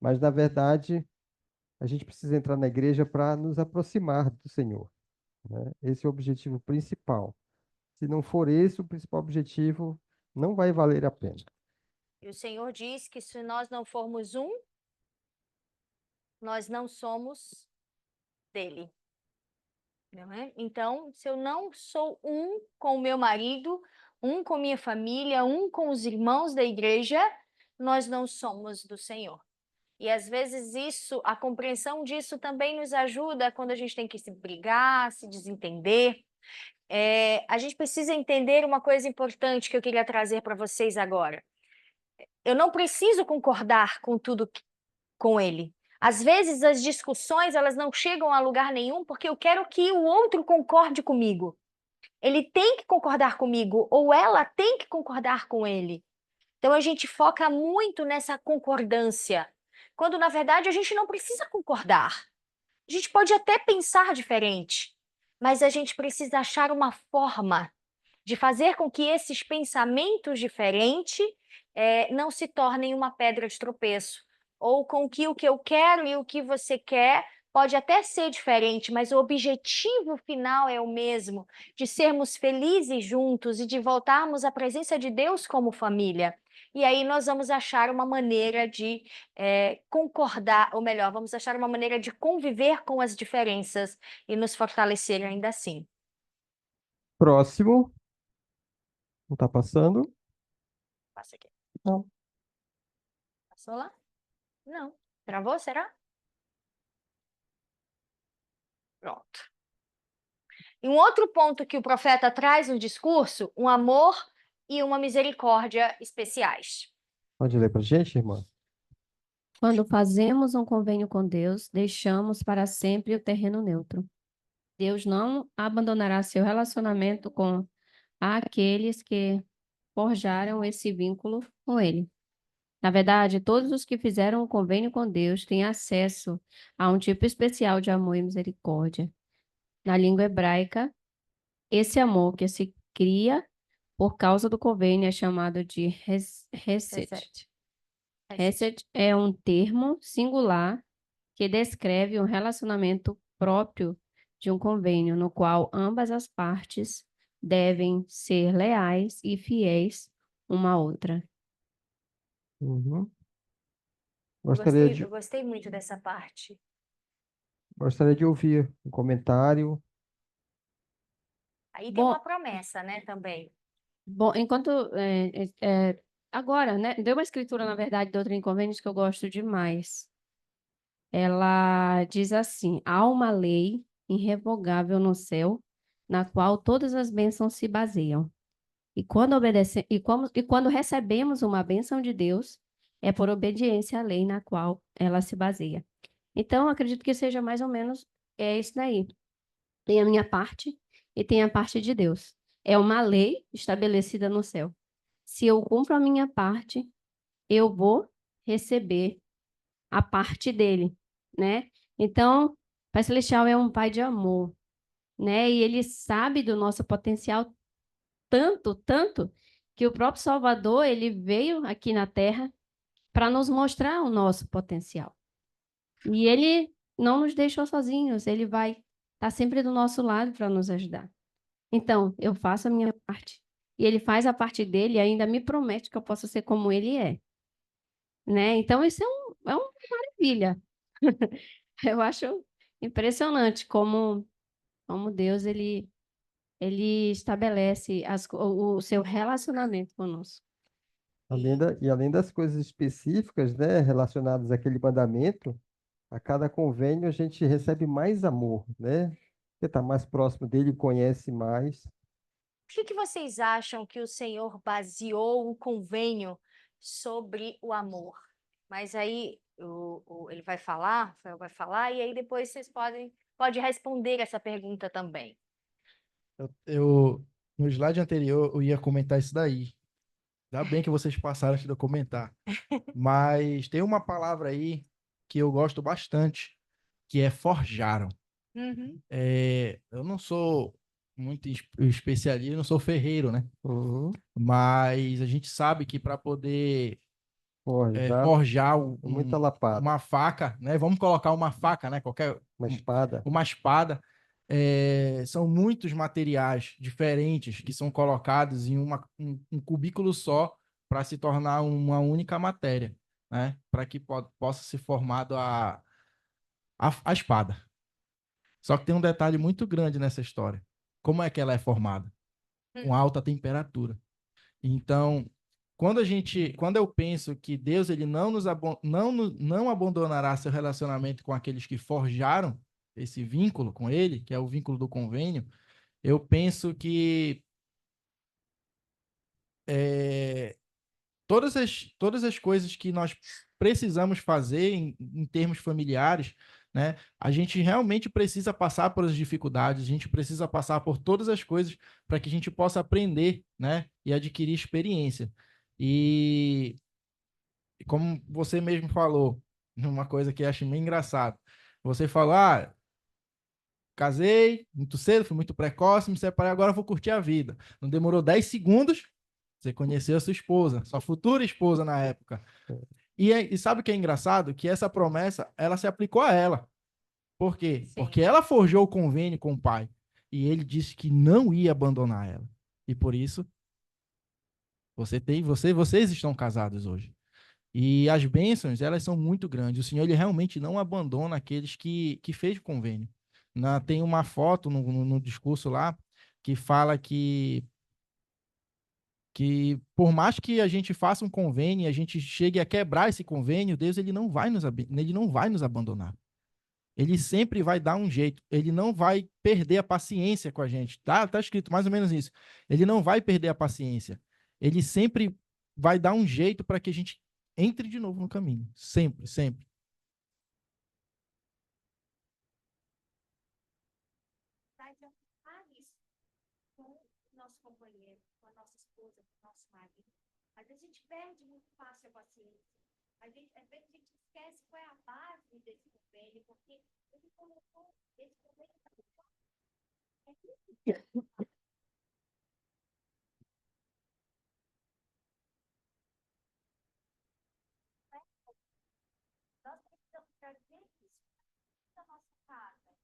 Mas, na verdade, a gente precisa entrar na igreja para nos aproximar do Senhor, né? Esse é o objetivo principal. Se não for esse o principal objetivo, não vai valer a pena. E o Senhor diz que se nós não formos um, nós não somos dele. Não é? Então, se eu não sou um com o meu marido, um com minha família, um com os irmãos da igreja, nós não somos do Senhor. E às vezes isso, a compreensão disso também nos ajuda quando a gente tem que se brigar, se desentender. A gente precisa entender uma coisa importante que eu queria trazer para vocês agora. Eu não preciso concordar com tudo com ele. Às vezes as discussões elas não chegam a lugar nenhum porque eu quero que o outro concorde comigo. Ele tem que concordar comigo ou ela tem que concordar com ele. Então a gente foca muito nessa concordância, quando na verdade a gente não precisa concordar. A gente pode até pensar diferente, mas a gente precisa achar uma forma de fazer com que esses pensamentos diferentes não se tornem uma pedra de tropeço, ou com que o que eu quero e o que você quer pode até ser diferente, mas o objetivo final é o mesmo, de sermos felizes juntos e de voltarmos à presença de Deus como família. E aí nós vamos achar uma maneira de concordar, ou melhor, vamos achar uma maneira de conviver com as diferenças e nos fortalecer ainda assim. Próximo. Não está passando? Passa aqui. Não. Passou lá? Não. Travou, será? Pronto. E um outro ponto que o profeta traz no discurso, um amor e uma misericórdia especiais. Pode ler para a gente, irmã? Quando fazemos um convênio com Deus, deixamos para sempre o terreno neutro. Deus não abandonará seu relacionamento com aqueles que forjaram esse vínculo com Ele. Na verdade, todos os que fizeram um convênio com Deus têm acesso a um tipo especial de amor e misericórdia. Na língua hebraica, esse amor que se cria por causa do convênio é chamado de Hesed. Hesed é um termo singular que descreve um relacionamento próprio de um convênio, no qual ambas as partes devem ser leais e fiéis uma à outra. Uhum. Eu gostei muito dessa parte. Gostaria de ouvir um comentário. Aí tem Bom, uma promessa, né, também. Bom, enquanto agora, né? Deu uma escritura, na verdade, de Doutrina e Convênios que eu gosto demais. Ela diz assim: há uma lei irrevogável no céu, na qual todas as bênçãos se baseiam. E quando recebemos uma bênção de Deus, é por obediência à lei na qual ela se baseia. Então, acredito que seja mais ou menos isso daí. Tem a minha parte e tem a parte de Deus. É uma lei estabelecida no céu. Se eu cumpro a minha parte, eu vou receber a parte dele, né? Então, Pai Celestial é um pai de amor, né? E ele sabe do nosso potencial tanto, que o próprio Salvador, ele veio aqui na Terra para nos mostrar o nosso potencial. E ele não nos deixou sozinhos, ele vai estar sempre do nosso lado para nos ajudar. Então, eu faço a minha parte. E ele faz a parte dele e ainda me promete que eu posso ser como ele é. Né? Então, isso é uma maravilha. Eu acho impressionante como Deus ele estabelece o seu relacionamento conosco. Além das coisas específicas, né, relacionadas àquele mandamento, a cada convênio a gente recebe mais amor, né? Você está mais próximo dele, conhece mais. Por que vocês acham que o Senhor baseou o convênio sobre o amor? Mas aí ele vai falar, Rafael vai falar, e aí depois vocês podem responder essa pergunta também. No slide anterior, eu ia comentar isso daí. Ainda bem que vocês passaram antes de eu comentar. Mas tem uma palavra aí que eu gosto bastante, que é forjaram. Uhum. Eu não sou muito especialista, não sou ferreiro, né? Uhum. Mas a gente sabe que para poder forjar muita lapada. uma faca, né? Vamos colocar uma faca, né? Uma espada. Uma espada. São muitos materiais diferentes que são colocados em um cubículo só para se tornar uma única matéria, né? Para que possa ser formado a espada. Só que tem um detalhe muito grande nessa história. Como é que ela é formada? Com alta temperatura. Então, quando eu penso que Deus ele não abandonará seu relacionamento com aqueles que forjaram esse vínculo com ele, que é o vínculo do convênio, eu penso que todas as coisas que nós precisamos fazer em termos familiares, né, a gente realmente precisa passar por as dificuldades, a gente precisa passar por todas as coisas para que a gente possa aprender, né, e adquirir experiência. E como você mesmo falou, uma coisa que eu acho meio engraçado. Você falou, casei muito cedo, fui muito precoce, me separei, agora eu vou curtir a vida. Não demorou 10 segundos, você conheceu a sua esposa, sua futura esposa na época. E sabe o que é engraçado? Que essa promessa, ela se aplicou a ela. Por quê? Sim. Porque ela forjou o convênio com o pai. E ele disse que não ia abandonar ela. E por isso, vocês estão casados hoje. E as bênçãos, elas são muito grandes. O Senhor, ele realmente não abandona aqueles que fez o convênio. Tem uma foto no discurso lá que fala que por mais que a gente faça um convênio e a gente chegue a quebrar esse convênio, Deus ele não vai nos abandonar. Ele sempre vai dar um jeito. Ele não vai perder a paciência com a gente. Tá escrito mais ou menos isso. Ele não vai perder a paciência. Ele sempre vai dar um jeito para que a gente entre de novo no caminho. Sempre, sempre. Com o nosso companheiro, com a nossa esposa, com o nosso marido. Às vezes a gente perde muito fácil a paciência. Às vezes a gente esquece qual é a base desse convênio, porque ele colocou esse convênio para nós precisamos trazer isso para a nossa casa.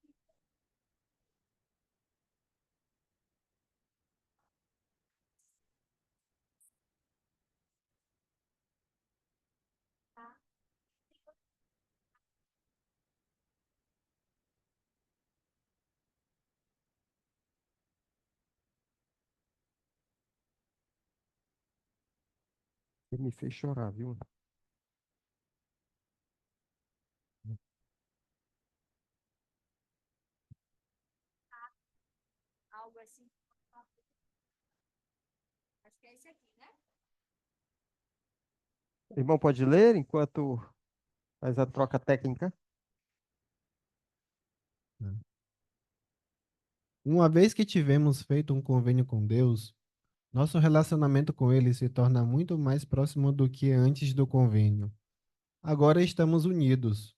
Ele me fez chorar, viu? Algo assim. Acho que é esse aqui, né? O irmão pode ler enquanto faz a troca técnica? Uma vez que tivemos feito um convênio com Deus, nosso relacionamento com Ele se torna muito mais próximo do que antes do convênio. Agora estamos unidos.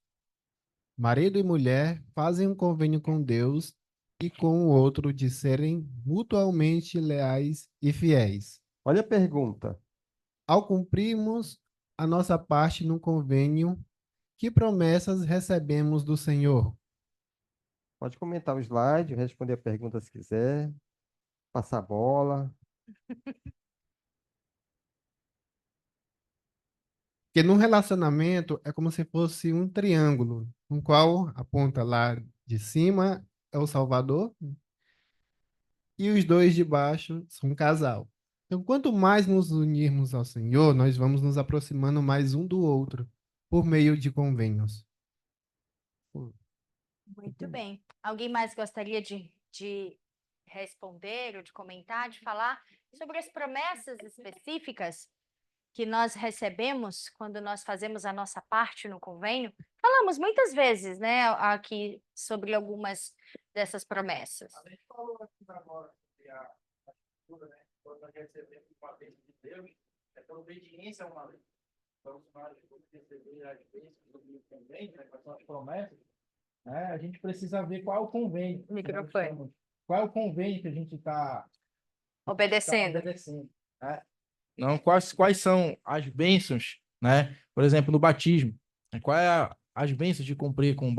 Marido e mulher fazem um convênio com Deus e com o outro de serem mutuamente leais e fiéis. Olha a pergunta. Ao cumprirmos a nossa parte no convênio, que promessas recebemos do Senhor? Pode comentar o slide, responder a pergunta se quiser, passar a bola. Porque num relacionamento é como se fosse um triângulo, no qual a ponta lá de cima é o Salvador e os dois de baixo são um casal. Então, quanto mais nos unirmos ao Senhor, nós vamos nos aproximando mais um do outro por meio de convênios. Muito bem. Alguém mais gostaria de responder ou de comentar, de falar sobre as promessas específicas que nós recebemos quando nós fazemos a nossa parte no convênio? Falamos muitas vezes, né, aqui sobre algumas dessas promessas. A gente falou aqui agora sobre a cultura, né? Quando nós recebemos uma bênção de Deus, é por obediência a uma lei. Vamos nós receber as bênçãos do convênio, né? Quais são as promessas, né? A gente precisa ver qual é o convênio. Microfone. Qual é o convênio que a gente está Obedecendo. obedecendo, né? Não, quais são as bênçãos, né? Por exemplo, no batismo, né? Qual é as bênçãos de cumprir com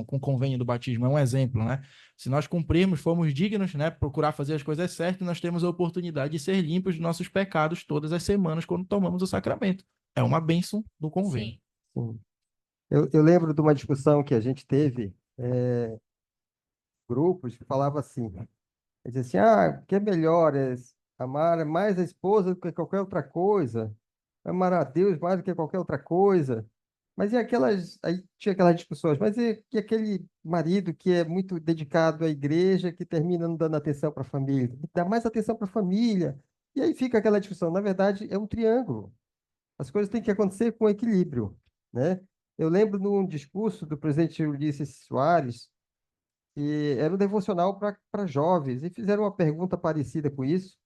o convênio do batismo? É um exemplo, né? Se nós cumprirmos, formos dignos, né? Procurar fazer as coisas certas, nós temos a oportunidade de ser limpos dos nossos pecados todas as semanas quando tomamos o sacramento. É uma bênção do convênio. Sim. Sim. Eu lembro de uma discussão que a gente teve, grupos que falava assim, dizia assim, o que é melhor é amar mais a esposa do que qualquer outra coisa, amar a Deus mais do que qualquer outra coisa. Mas e aquelas, aí tinha aquelas discussões, mas e aquele marido que é muito dedicado à igreja, que termina não dando atenção para a família, tem que dar mais atenção para a família. E aí fica aquela discussão. Na verdade, é um triângulo. As coisas têm que acontecer com equilíbrio, né? Eu lembro num discurso do presidente Ulisses Soares, que era um devocional para jovens, e fizeram uma pergunta parecida com isso.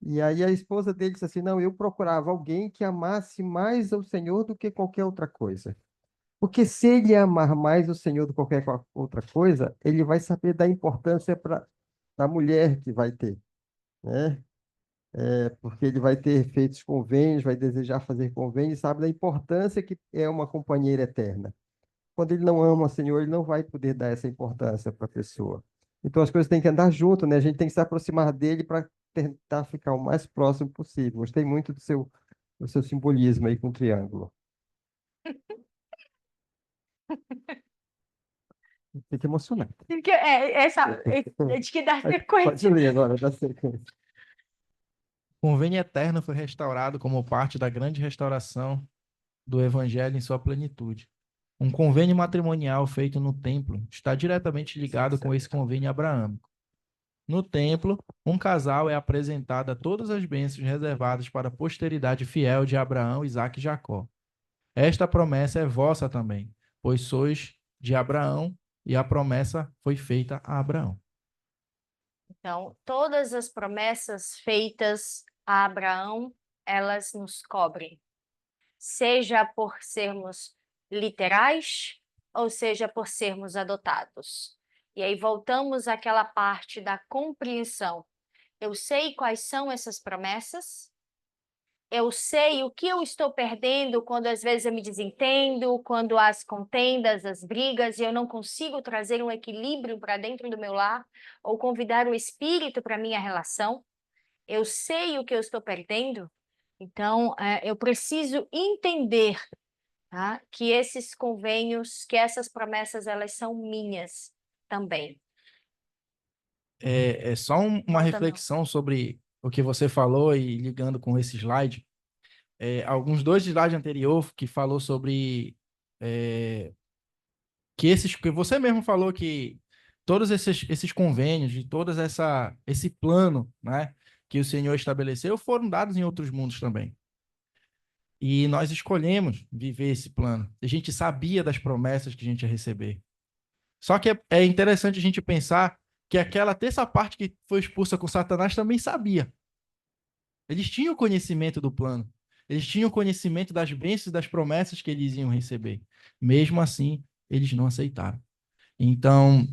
E aí a esposa dele disse assim, não, eu procurava alguém que amasse mais ao Senhor do que qualquer outra coisa. Porque se ele amar mais o Senhor do que qualquer outra coisa, ele vai saber da importância para a mulher que vai ter, né? Porque ele vai ter feito os convênios, vai desejar fazer convênios, sabe da importância que é uma companheira eterna. Quando ele não ama o Senhor, ele não vai poder dar essa importância para a pessoa. Então as coisas têm que andar junto, né? A gente tem que se aproximar dele para tentar ficar o mais próximo possível. Gostei muito do seu simbolismo aí com o triângulo. Fica emocionante. De que dá Pode sequência. ler agora, dá sequência. O convênio eterno foi restaurado como parte da grande restauração do Evangelho em sua plenitude. Um convênio matrimonial feito no templo está diretamente ligado com esse convênio abraâmico. No templo, um casal é apresentado a todas as bênçãos reservadas para a posteridade fiel de Abraão, Isaque e Jacó. Esta promessa é vossa também, pois sois de Abraão e a promessa foi feita a Abraão. Então, todas as promessas feitas a Abraão, elas nos cobrem. Seja por sermos literais, ou seja por sermos adotados. E aí voltamos àquela parte da compreensão. Eu sei quais são essas promessas, eu sei o que eu estou perdendo quando às vezes eu me desentendo, quando há as contendas, as brigas, e eu não consigo trazer um equilíbrio para dentro do meu lar, ou convidar o espírito para a minha relação. Eu sei o que eu estou perdendo, então eu preciso entender, tá, que esses convênios, que essas promessas, elas são minhas também. É só uma Volta, não. reflexão sobre o que você falou e ligando com esse slide. Alguns 2 slides anterior que falou sobre que você mesmo falou que todos esses convênios e esse plano, né, que o Senhor estabeleceu foram dados em outros mundos também. E nós escolhemos viver esse plano. A gente sabia das promessas que a gente ia receber. Só que é interessante a gente pensar que aquela terça parte que foi expulsa com Satanás também sabia. Eles tinham conhecimento do plano. Eles tinham conhecimento das bênçãos e das promessas que eles iam receber. Mesmo assim, eles não aceitaram. Então,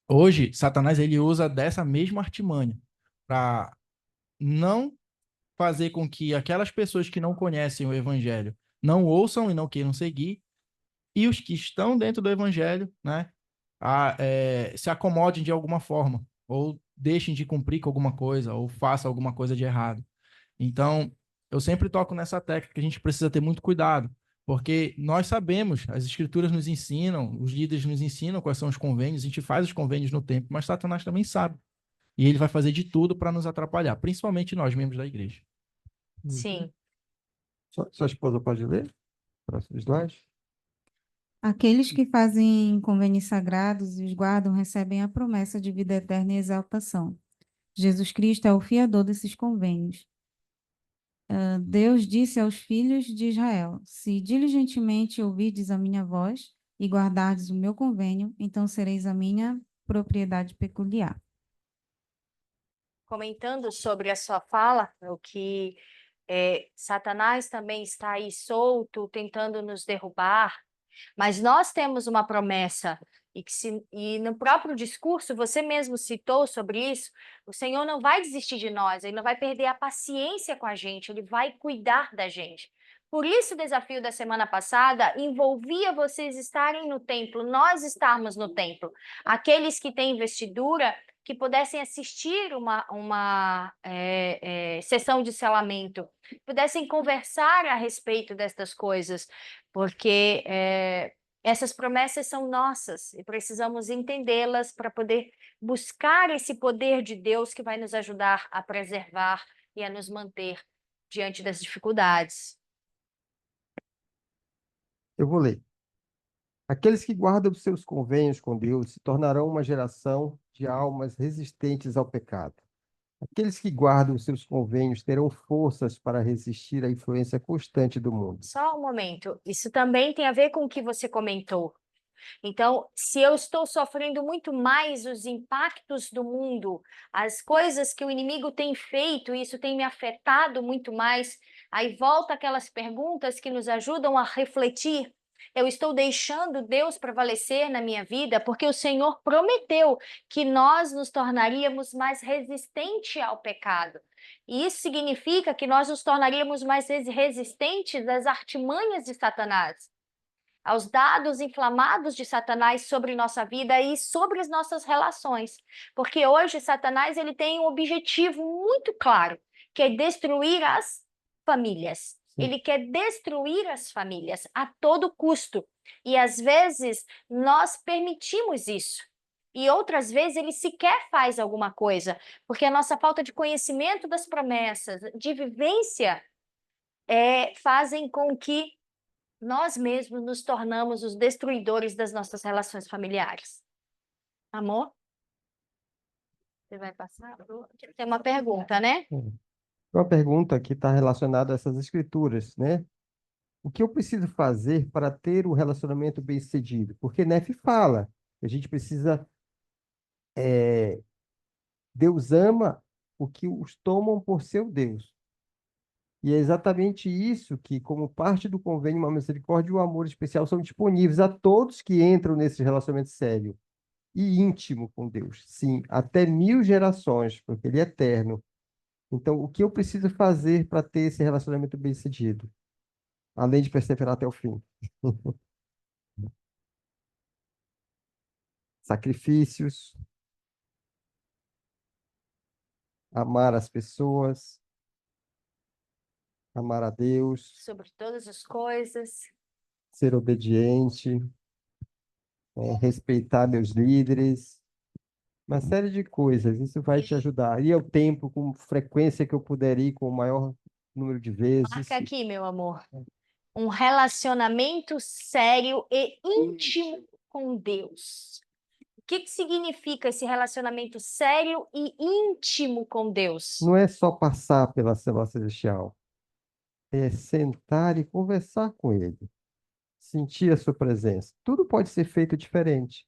hoje, Satanás ele usa dessa mesma artimanha para não fazer com que aquelas pessoas que não conhecem o evangelho não ouçam e não queiram seguir, e os que estão dentro do evangelho, né, se acomodem de alguma forma, ou deixem de cumprir com alguma coisa, ou façam alguma coisa de errado. Então, eu sempre toco nessa tecla que a gente precisa ter muito cuidado, porque nós sabemos, as escrituras nos ensinam, os líderes nos ensinam quais são os convênios, a gente faz os convênios no tempo, mas Satanás também sabe. E ele vai fazer de tudo para nos atrapalhar, principalmente nós, membros da igreja. Sim. Sua esposa pode ler? Próximo slide. Aqueles que fazem convênios sagrados e os guardam recebem a promessa de vida eterna e exaltação. Jesus Cristo é o fiador desses convênios. Deus disse aos filhos de Israel: se diligentemente ouvirdes a minha voz e guardardes o meu convênio, então sereis a minha propriedade peculiar. Comentando sobre a sua fala, o que Satanás também está aí solto, tentando nos derrubar, mas nós temos uma promessa, e no próprio discurso, você mesmo citou sobre isso, o Senhor não vai desistir de nós, Ele não vai perder a paciência com a gente, Ele vai cuidar da gente. Por isso, o desafio da semana passada envolvia vocês estarem no templo, nós estarmos no templo. Aqueles que têm investidura, que pudessem assistir uma sessão de selamento, pudessem conversar a respeito destas coisas, porque essas promessas são nossas e precisamos entendê-las para poder buscar esse poder de Deus que vai nos ajudar a preservar e a nos manter diante das dificuldades. Eu vou ler. Aqueles que guardam os seus convênios com Deus se tornarão uma geração de almas resistentes ao pecado. Aqueles que guardam os seus convênios terão forças para resistir à influência constante do mundo. Só um momento, isso também tem a ver com o que você comentou. Então, se eu estou sofrendo muito mais os impactos do mundo, as coisas que o inimigo tem feito, isso tem me afetado muito mais, aí volta aquelas perguntas que nos ajudam a refletir. Eu estou deixando Deus prevalecer na minha vida, porque o Senhor prometeu que nós nos tornaríamos mais resistentes ao pecado. E isso significa que nós nos tornaríamos mais resistentes às artimanhas de Satanás, aos dados inflamados de Satanás sobre nossa vida e sobre as nossas relações. Porque hoje Satanás ele tem um objetivo muito claro, que é destruir as famílias. Ele quer destruir as famílias a todo custo. E às vezes nós permitimos isso. E outras vezes ele sequer faz alguma coisa, porque a nossa falta de conhecimento das promessas, de vivência, fazem com que nós mesmos nos tornamos os destruidores das nossas relações familiares. Amor? Você vai passar? Tem uma pergunta, né? Uma pergunta que está relacionada a essas escrituras, né? O que eu preciso fazer para ter um relacionamento bem-sucedido? Porque Nefe fala que a gente precisa... Deus ama o que os tomam por seu Deus. E é exatamente isso que, como parte do convênio Uma Misericórdia e o Amor Especial, são disponíveis a todos que entram nesse relacionamento sério e íntimo com Deus. Sim, até 1000 gerações, porque Ele é eterno. Então, o que eu preciso fazer para ter esse relacionamento bem-sucedido? Além de perseverar até o fim. Sacrifícios, amar as pessoas, amar a Deus, Sobre todas as coisas. ser obediente, respeitar meus líderes, uma série de coisas. Isso vai te ajudar. Ir ao templo com frequência que eu puder ir, com o maior número de vezes. Marca aqui, meu amor. Um relacionamento sério e íntimo com Deus. O que significa esse relacionamento sério e íntimo com Deus? Não é só passar pela célula celestial. É sentar e conversar com Ele. Sentir a sua presença. Tudo pode ser feito diferente.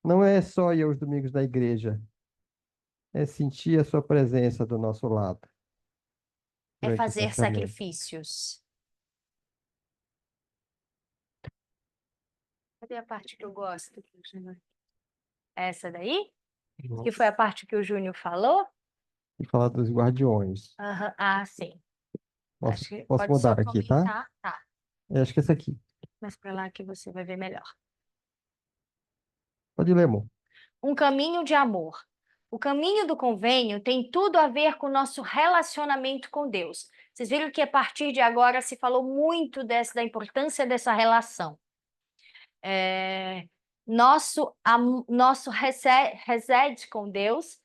Não é só ir aos domingos na igreja. É sentir a sua presença do nosso lado. É durante o fazer sacramento. sacrifícios. Cadê a parte que eu gosto? Essa daí? Que foi a parte que o Júnior falou? E falar dos guardiões. Aham. Ah, sim. Posso, Acho que posso pode só mudar aqui, tá? comentar. Tá. Acho que essa aqui. Mas para lá que você vai ver melhor. Pode ler, amor. Um caminho de amor. O caminho do convênio tem tudo a ver com o nosso relacionamento com Deus. Vocês viram que a partir de agora se falou muito da importância dessa relação. Nosso reside com Deus.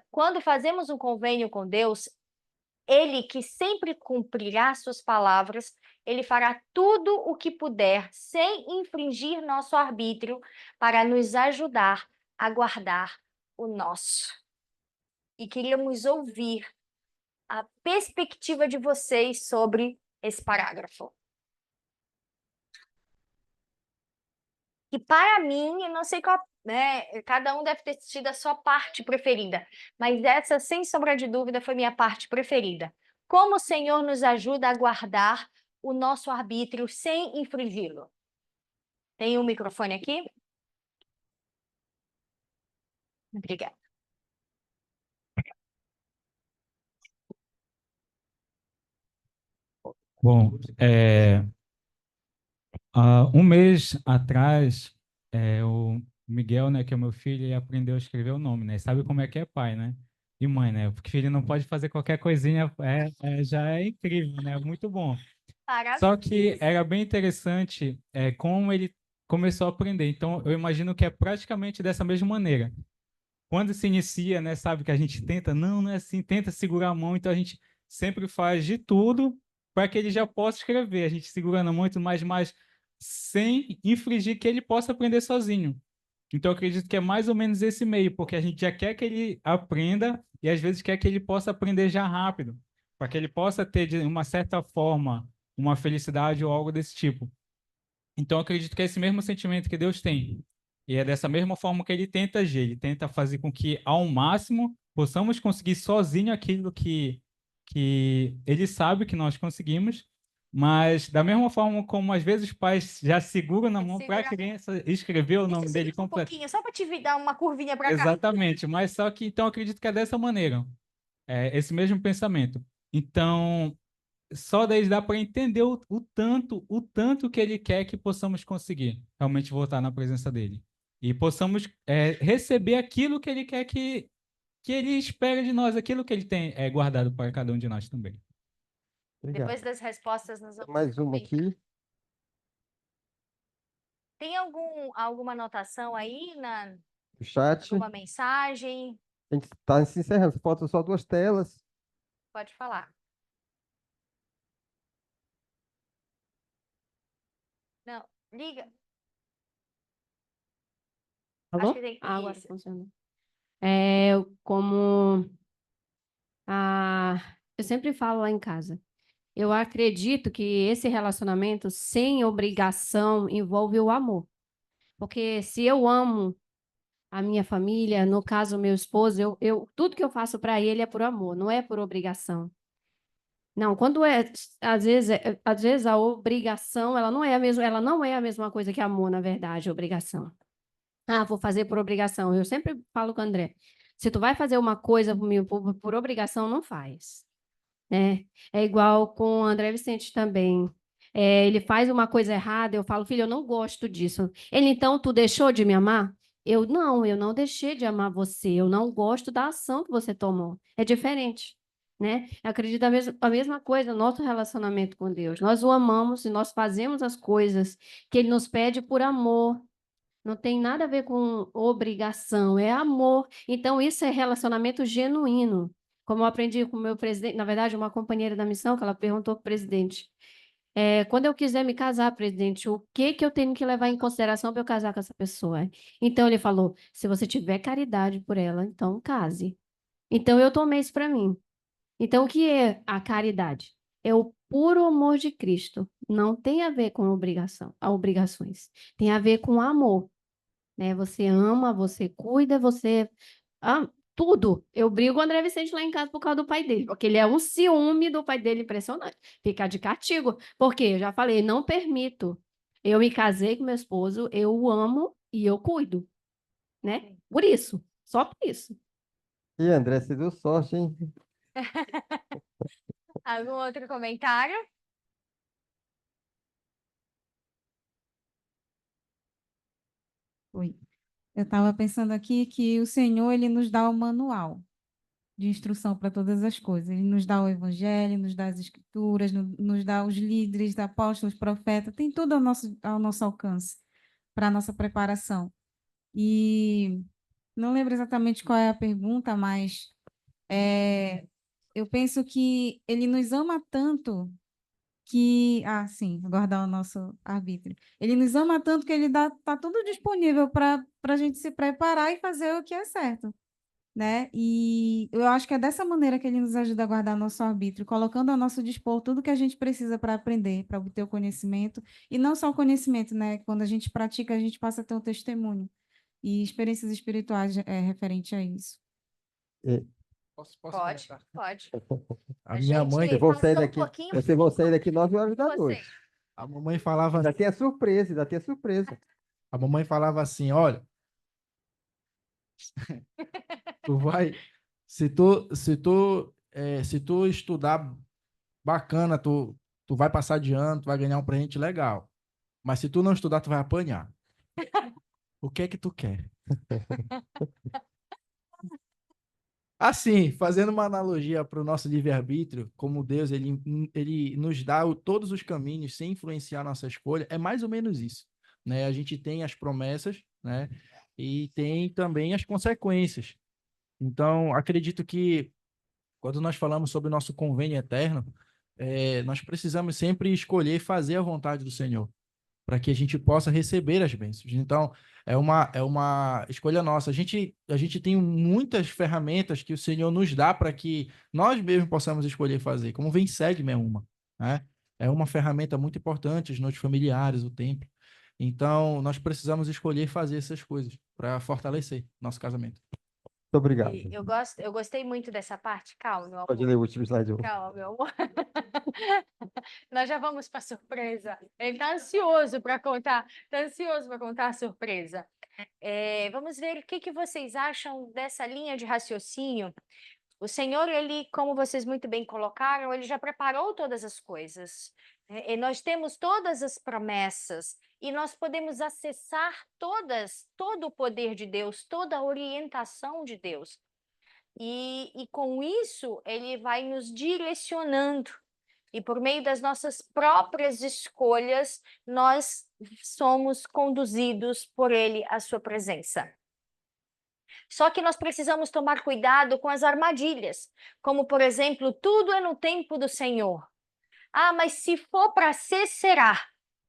Quando fazemos um convênio com Deus, Ele que sempre cumprirá suas palavras, Ele fará tudo o que puder, sem infringir nosso arbítrio, para nos ajudar a guardar o nosso. E queríamos ouvir a perspectiva de vocês sobre esse parágrafo. Que para mim, eu não sei qual, né? Cada um deve ter tido a sua parte preferida, mas essa, sem sombra de dúvida, foi minha parte preferida. Como o Senhor nos ajuda a guardar o nosso arbítrio sem infringi-lo? Tem um microfone aqui? Obrigada. Bom, um mês atrás, o Miguel, né, que é o meu filho, ele aprendeu a escrever o nome, né? Sabe como é que é pai, né? E mãe, né? Porque filho não pode fazer qualquer coisinha, já é incrível, né? Muito bom. Só que era bem interessante como ele começou a aprender. Então, eu imagino que é praticamente dessa mesma maneira. Quando se inicia, né, sabe que a gente tenta, não é assim, tenta segurar a mão, então a gente sempre faz de tudo para que ele já possa escrever. A gente segurando muito mais sem infligir que ele possa aprender sozinho. Então, eu acredito que é mais ou menos esse meio, porque a gente já quer que ele aprenda e às vezes quer que ele possa aprender já rápido, para que ele possa ter, de uma certa forma, uma felicidade ou algo desse tipo. Então, eu acredito que é esse mesmo sentimento que Deus tem. E é dessa mesma forma que ele tenta agir. Ele tenta fazer com que, ao máximo, possamos conseguir sozinho aquilo que ele sabe que nós conseguimos, mas da mesma forma como às vezes os pais já seguram na mão para a criança escrever o nome dele Deixa um completo. pouquinho, só para te dar uma curvinha para cá. Exatamente, mas só que então eu acredito que é dessa maneira, esse mesmo pensamento. Então, só daí dá para entender o tanto que ele quer que possamos conseguir realmente voltar na presença dele. E possamos receber aquilo que ele quer que ele espera de nós, aquilo que ele tem guardado para cada um de nós também. Obrigado. Depois das respostas, nós vamos Mais uma comentar. aqui. Tem alguma anotação aí O chat. alguma mensagem? A gente está se encerrando. Faltam só 2 telas. Pode falar. Não, liga. Acho Alô? que tem Agora isso. funciona. Como eu sempre falo lá em casa, eu acredito que esse relacionamento sem obrigação envolve o amor. Porque se eu amo a minha família, no caso, meu esposo, tudo que eu faço para ele é por amor, não é por obrigação. Não, às vezes a obrigação, ela não é a mesma coisa que amor, na verdade, obrigação. Vou fazer por obrigação. Eu sempre falo com o André, se tu vai fazer uma coisa por mim por obrigação, não faz. Né? É igual com o André Vicente também. Ele faz uma coisa errada, eu falo, filho, eu não gosto disso. Ele, então, tu deixou de me amar? Eu não deixei de amar você, eu não gosto da ação que você tomou. É diferente, né? Eu acredito a mesma coisa no nosso relacionamento com Deus. Nós o amamos e nós fazemos as coisas que ele nos pede por amor. Não tem nada a ver com obrigação, é amor. Então, isso é relacionamento genuíno. Como eu aprendi com o meu presidente, na verdade, uma companheira da missão, que ela perguntou para o presidente, quando eu quiser me casar, presidente, o que eu tenho que levar em consideração para eu casar com essa pessoa? Então, ele falou, se você tiver caridade por ela, então case. Então, eu tomei isso para mim. Então, o que é a caridade? É o puro amor de Cristo. Não tem a ver com obrigações. Tem a ver com amor. Né? Você ama, você cuida, tudo. Eu brigo com o André Vicente lá em casa por causa do pai dele, porque ele é um ciúme do pai dele impressionante. Fica de castigo. Porque eu já falei, não permito. Eu me casei com meu esposo, eu o amo e eu cuido. Né? Por isso. Só por isso. E André, você deu sorte, hein? Algum outro comentário? Oi. Eu estava pensando aqui que o Senhor, ele nos dá o manual de instrução para todas as coisas. Ele nos dá o Evangelho, nos dá as Escrituras, nos dá os líderes, apóstolos, profetas, tem tudo ao nosso alcance para a nossa preparação. E não lembro exatamente qual é a pergunta, mas eu penso que ele nos ama tanto que, sim, guardar o nosso arbítrio. Ele nos ama tanto que ele tá tudo disponível para a gente se preparar e fazer o que é certo, né? E eu acho que é dessa maneira que ele nos ajuda a guardar nosso arbítrio, colocando ao nosso dispor tudo que a gente precisa para aprender, para obter o conhecimento, e não só o conhecimento, né? Quando a gente pratica, a gente passa a ter um testemunho e experiências espirituais referente a isso. Posso Pode, comentar? pode. A minha mãe, Eu vou sair passou um daqui. pouquinho Vocês vão sair daqui 9 horas da você. noite. a mamãe falava, Ainda tem a surpresa, ainda tem a surpresa. a mamãe falava assim, olha, tu vai, se tu estudar bacana, tu vai passar de ano, tu vai ganhar um presente legal. Mas se tu não estudar, tu vai apanhar. O que é que tu quer? Assim, fazendo uma analogia para o nosso livre-arbítrio, como Deus ele nos dá todos os caminhos sem influenciar a nossa escolha, é mais ou menos isso, né? A gente tem as promessas, né? E tem também as consequências. Então, acredito que quando nós falamos sobre o nosso convênio eterno, nós precisamos sempre escolher fazer a vontade do Senhor, para que a gente possa receber as bênçãos. Então, é uma escolha nossa. A gente tem muitas ferramentas que o Senhor nos dá para que nós mesmos possamos escolher fazer, como vem segue é uma, né? É uma ferramenta muito importante, os nossos familiares, o templo. Então, nós precisamos escolher fazer essas coisas para fortalecer nosso casamento. Muito obrigado. E eu gostei muito dessa parte. Calma, meu Pode amor. ler o último slide. Calma, meu amor. Nós já vamos para a surpresa. Ele está ansioso para contar, a surpresa. Vamos ver o que vocês acham dessa linha de raciocínio. O Senhor, ele, como vocês muito bem colocaram, ele já preparou todas as coisas. E nós temos todas as promessas e nós podemos acessar todo o poder de Deus, toda a orientação de Deus. E com isso, ele vai nos direcionando. E por meio das nossas próprias escolhas, nós somos conduzidos por ele à sua presença. Só que nós precisamos tomar cuidado com as armadilhas, como, por exemplo, tudo é no tempo do Senhor. Ah, mas se for para ser, será.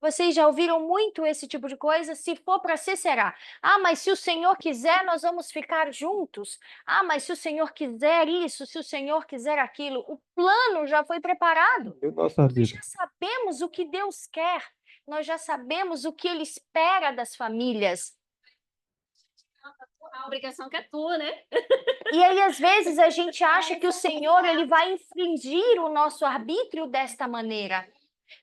Vocês já ouviram muito esse tipo de coisa? Se for para ser, será. Ah, mas se o Senhor quiser, nós vamos ficar juntos. Ah, mas se o Senhor quiser isso, se o Senhor quiser aquilo. O plano já foi preparado. E o nosso Nós arbítrio? já sabemos o que Deus quer. Nós já sabemos o que Ele espera das famílias. A obrigação que é tua, né? E aí, às vezes, a gente acha que o Senhor ele vai infringir o nosso arbítrio desta maneira.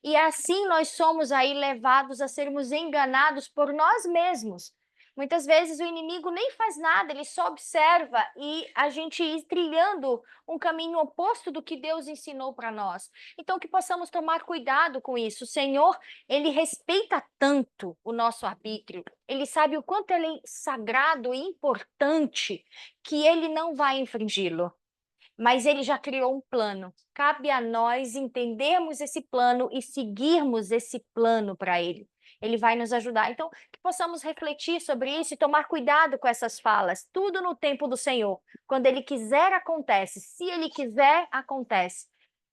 E assim nós somos aí levados a sermos enganados por nós mesmos. Muitas vezes o inimigo nem faz nada, ele só observa e a gente ir trilhando um caminho oposto do que Deus ensinou para nós. Então que possamos tomar cuidado com isso. O Senhor, ele respeita tanto o nosso arbítrio, ele sabe o quanto ele é sagrado e importante que ele não vai infringi-lo. Mas ele já criou um plano. Cabe a nós entendermos esse plano e seguirmos esse plano para ele. Ele vai nos ajudar. Então, que possamos refletir sobre isso e tomar cuidado com essas falas. Tudo no tempo do Senhor. Quando ele quiser, acontece. Se ele quiser, acontece.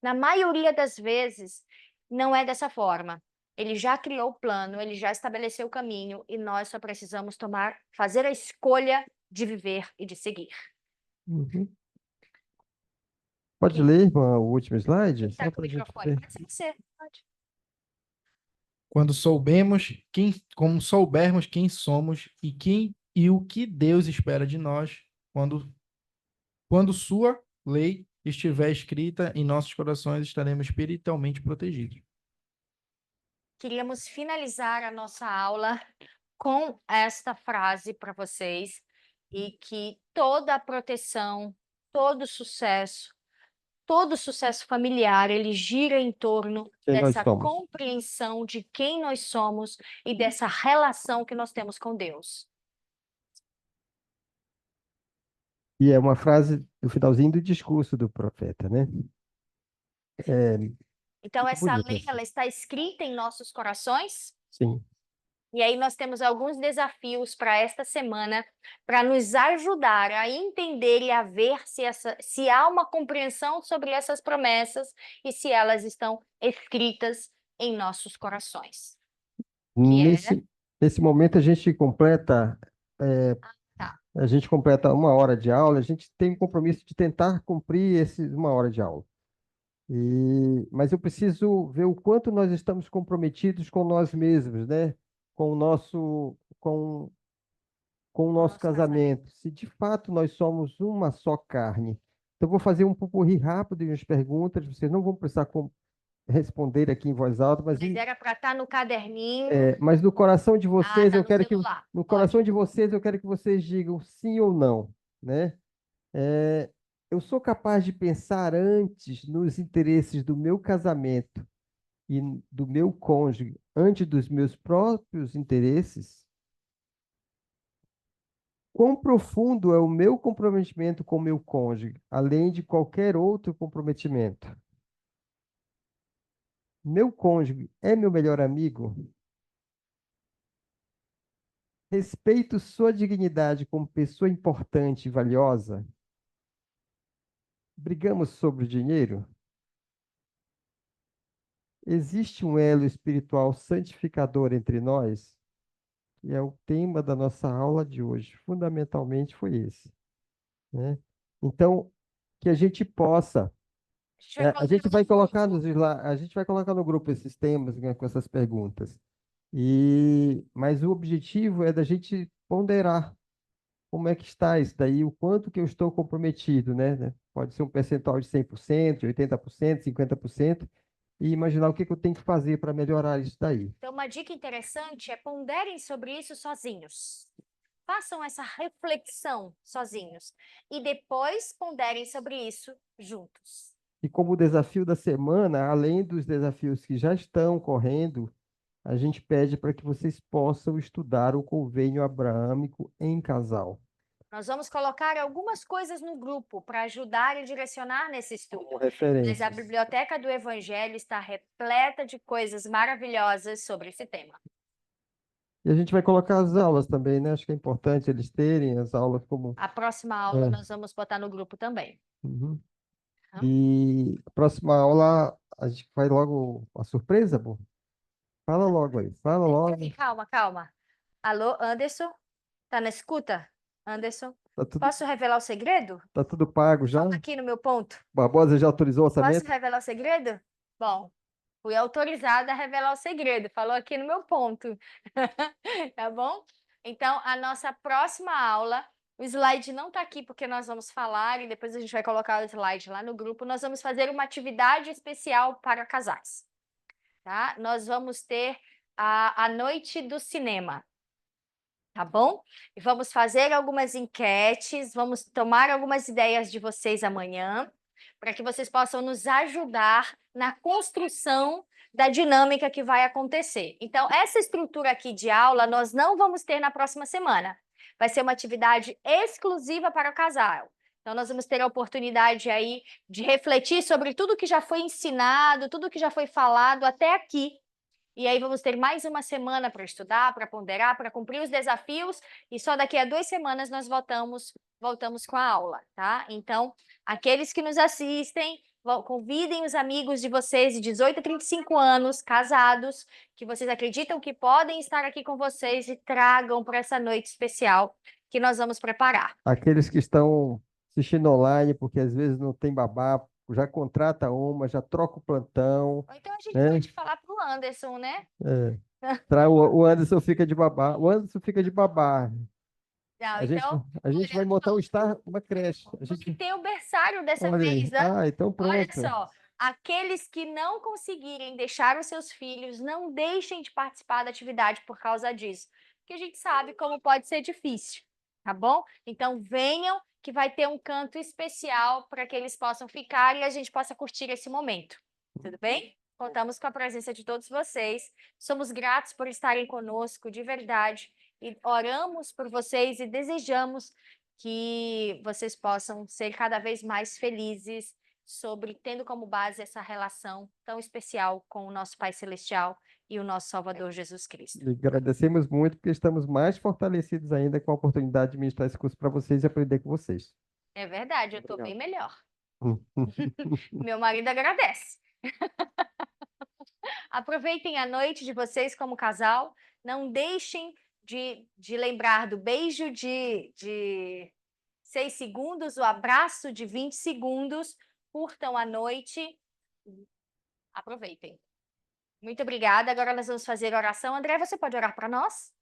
Na maioria das vezes, não é dessa forma. Ele já criou o plano, ele já estabeleceu o caminho e nós só precisamos fazer a escolha de viver e de seguir. Uhum. Pode ler, irmã, o último slide? Está Só com o para a gente microfone. ver. Pode ser você. Pode. Como soubermos quem somos e o que Deus espera de nós quando sua lei estiver escrita em nossos corações, estaremos espiritualmente protegidos. Queríamos finalizar a nossa aula com esta frase para vocês e que toda a proteção, todo sucesso familiar, ele gira em torno Quem nós dessa somos. compreensão de quem nós somos e dessa relação que nós temos com Deus. E é uma frase do finalzinho do discurso do profeta, né? Então, Muito essa bonito lei, isso. ela está escrita em nossos corações. Sim. E aí nós temos alguns desafios para esta semana para nos ajudar a entender e a ver se há uma compreensão sobre essas promessas e se elas estão escritas em nossos corações. Nesse momento a gente completa Tá. a gente completa 1 hora de aula, a gente tem um compromisso de tentar cumprir esse 1 hora de aula. Mas eu preciso ver o quanto nós estamos comprometidos com nós mesmos, né? Com o nosso casamento, se de fato nós somos uma só carne. Então, eu vou fazer um pupurri rápido de umas perguntas, vocês não vão precisar responder aqui em voz alta, mas, Mas era para estar no caderninho. mas no coração de vocês, tá eu no quero celular. no Pode. coração de vocês, eu quero que vocês digam sim ou não, né? Eu sou capaz de pensar antes nos interesses do meu casamento e do meu cônjuge antes dos meus próprios interesses? Quão profundo é o meu comprometimento com o meu cônjuge, além de qualquer outro comprometimento? Meu cônjuge é meu melhor amigo? Respeito sua dignidade como pessoa importante e valiosa? Brigamos sobre o dinheiro? Existe um elo espiritual santificador entre nós? E é o tema da nossa aula de hoje. Fundamentalmente foi esse, né? Então, que a gente possa A gente vai a gente vai colocar a gente vai colocar no grupo esses temas, né, com essas perguntas. Mas o objetivo é da gente ponderar como é que está isso daí, o quanto que eu estou comprometido, né? Pode ser um percentual de 100%, de 80%, 50%, e imaginar o que que eu tenho que fazer para melhorar isso daí. Então, uma dica interessante é ponderem sobre isso sozinhos. Façam essa reflexão sozinhos e depois ponderem sobre isso juntos. E como desafio da semana, além dos desafios que já estão correndo, a gente pede para que vocês possam estudar o convênio abraâmico em casal. Nós vamos colocar algumas coisas no grupo para ajudar e direcionar nesse estudo. Como Mas a referências. biblioteca do Evangelho está repleta de coisas maravilhosas sobre esse tema. E a gente vai colocar as aulas também, né? Acho que é importante eles terem as aulas como. A próxima aula É. nós vamos botar no grupo também. Uhum. Tá? E a próxima aula, a gente vai logo. A surpresa, amor? Fala logo aí, fala logo. Calma, calma. Alô, Anderson? Tá na escuta? Anderson? Posso revelar o segredo? Tá tudo pago já? Aqui no meu ponto. Barbosa já autorizou o Posso orçamento? revelar o segredo? Bom, fui autorizada a revelar o segredo. Falou aqui no meu ponto. Tá bom? Então, a nossa próxima aula, o slide não está aqui porque nós vamos falar e depois a gente vai colocar o slide lá no grupo. Nós vamos fazer uma atividade especial para casais. Tá? Nós vamos ter a noite do cinema. Tá bom? E vamos fazer algumas enquetes, vamos tomar algumas ideias de vocês amanhã, para que vocês possam nos ajudar na construção da dinâmica que vai acontecer. Então, essa estrutura aqui de aula nós não vamos ter na próxima semana. Vai ser uma atividade exclusiva para o casal. Então, nós vamos ter a oportunidade aí de refletir sobre tudo que já foi ensinado, tudo que já foi falado até aqui. E aí vamos ter mais uma semana para estudar, para ponderar, para cumprir os desafios, e só daqui a 2 semanas nós voltamos com a aula, tá? Então, aqueles que nos assistem, convidem os amigos de vocês de 18 a 35 anos, casados, que vocês acreditam que podem estar aqui com vocês e tragam para essa noite especial que nós vamos preparar. Aqueles que estão assistindo online, porque às vezes não tem babá, já contrata uma, já troca o plantão. Ou então a gente né? pode falar para o Anderson, né? O Anderson fica de babá. O Anderson fica de babá. Não, A gente vai montar uma creche. Que tem o berçário dessa Olha aí. vez, né? Então pronto. Olha só, aqueles que não conseguirem deixar os seus filhos, não deixem de participar da atividade por causa disso, porque a gente sabe como pode ser difícil, tá bom? Então venham, que vai ter um canto especial para que eles possam ficar e a gente possa curtir esse momento. Tudo bem? Contamos com a presença de todos vocês. Somos gratos por estarem conosco, de verdade. E oramos por vocês e desejamos que vocês possam ser cada vez mais felizes tendo como base essa relação tão especial com o nosso Pai Celestial e o nosso Salvador Jesus Cristo. E agradecemos muito, porque estamos mais fortalecidos ainda com a oportunidade de ministrar esse curso para vocês e aprender com vocês. É verdade, eu estou bem melhor. Hum. Meu marido agradece. Aproveitem a noite de vocês como casal. Não deixem de lembrar do beijo de 6 segundos, o abraço de 20 segundos. Curtam a noite. Aproveitem. Muito obrigada. Agora nós vamos fazer oração. André, você pode orar para nós?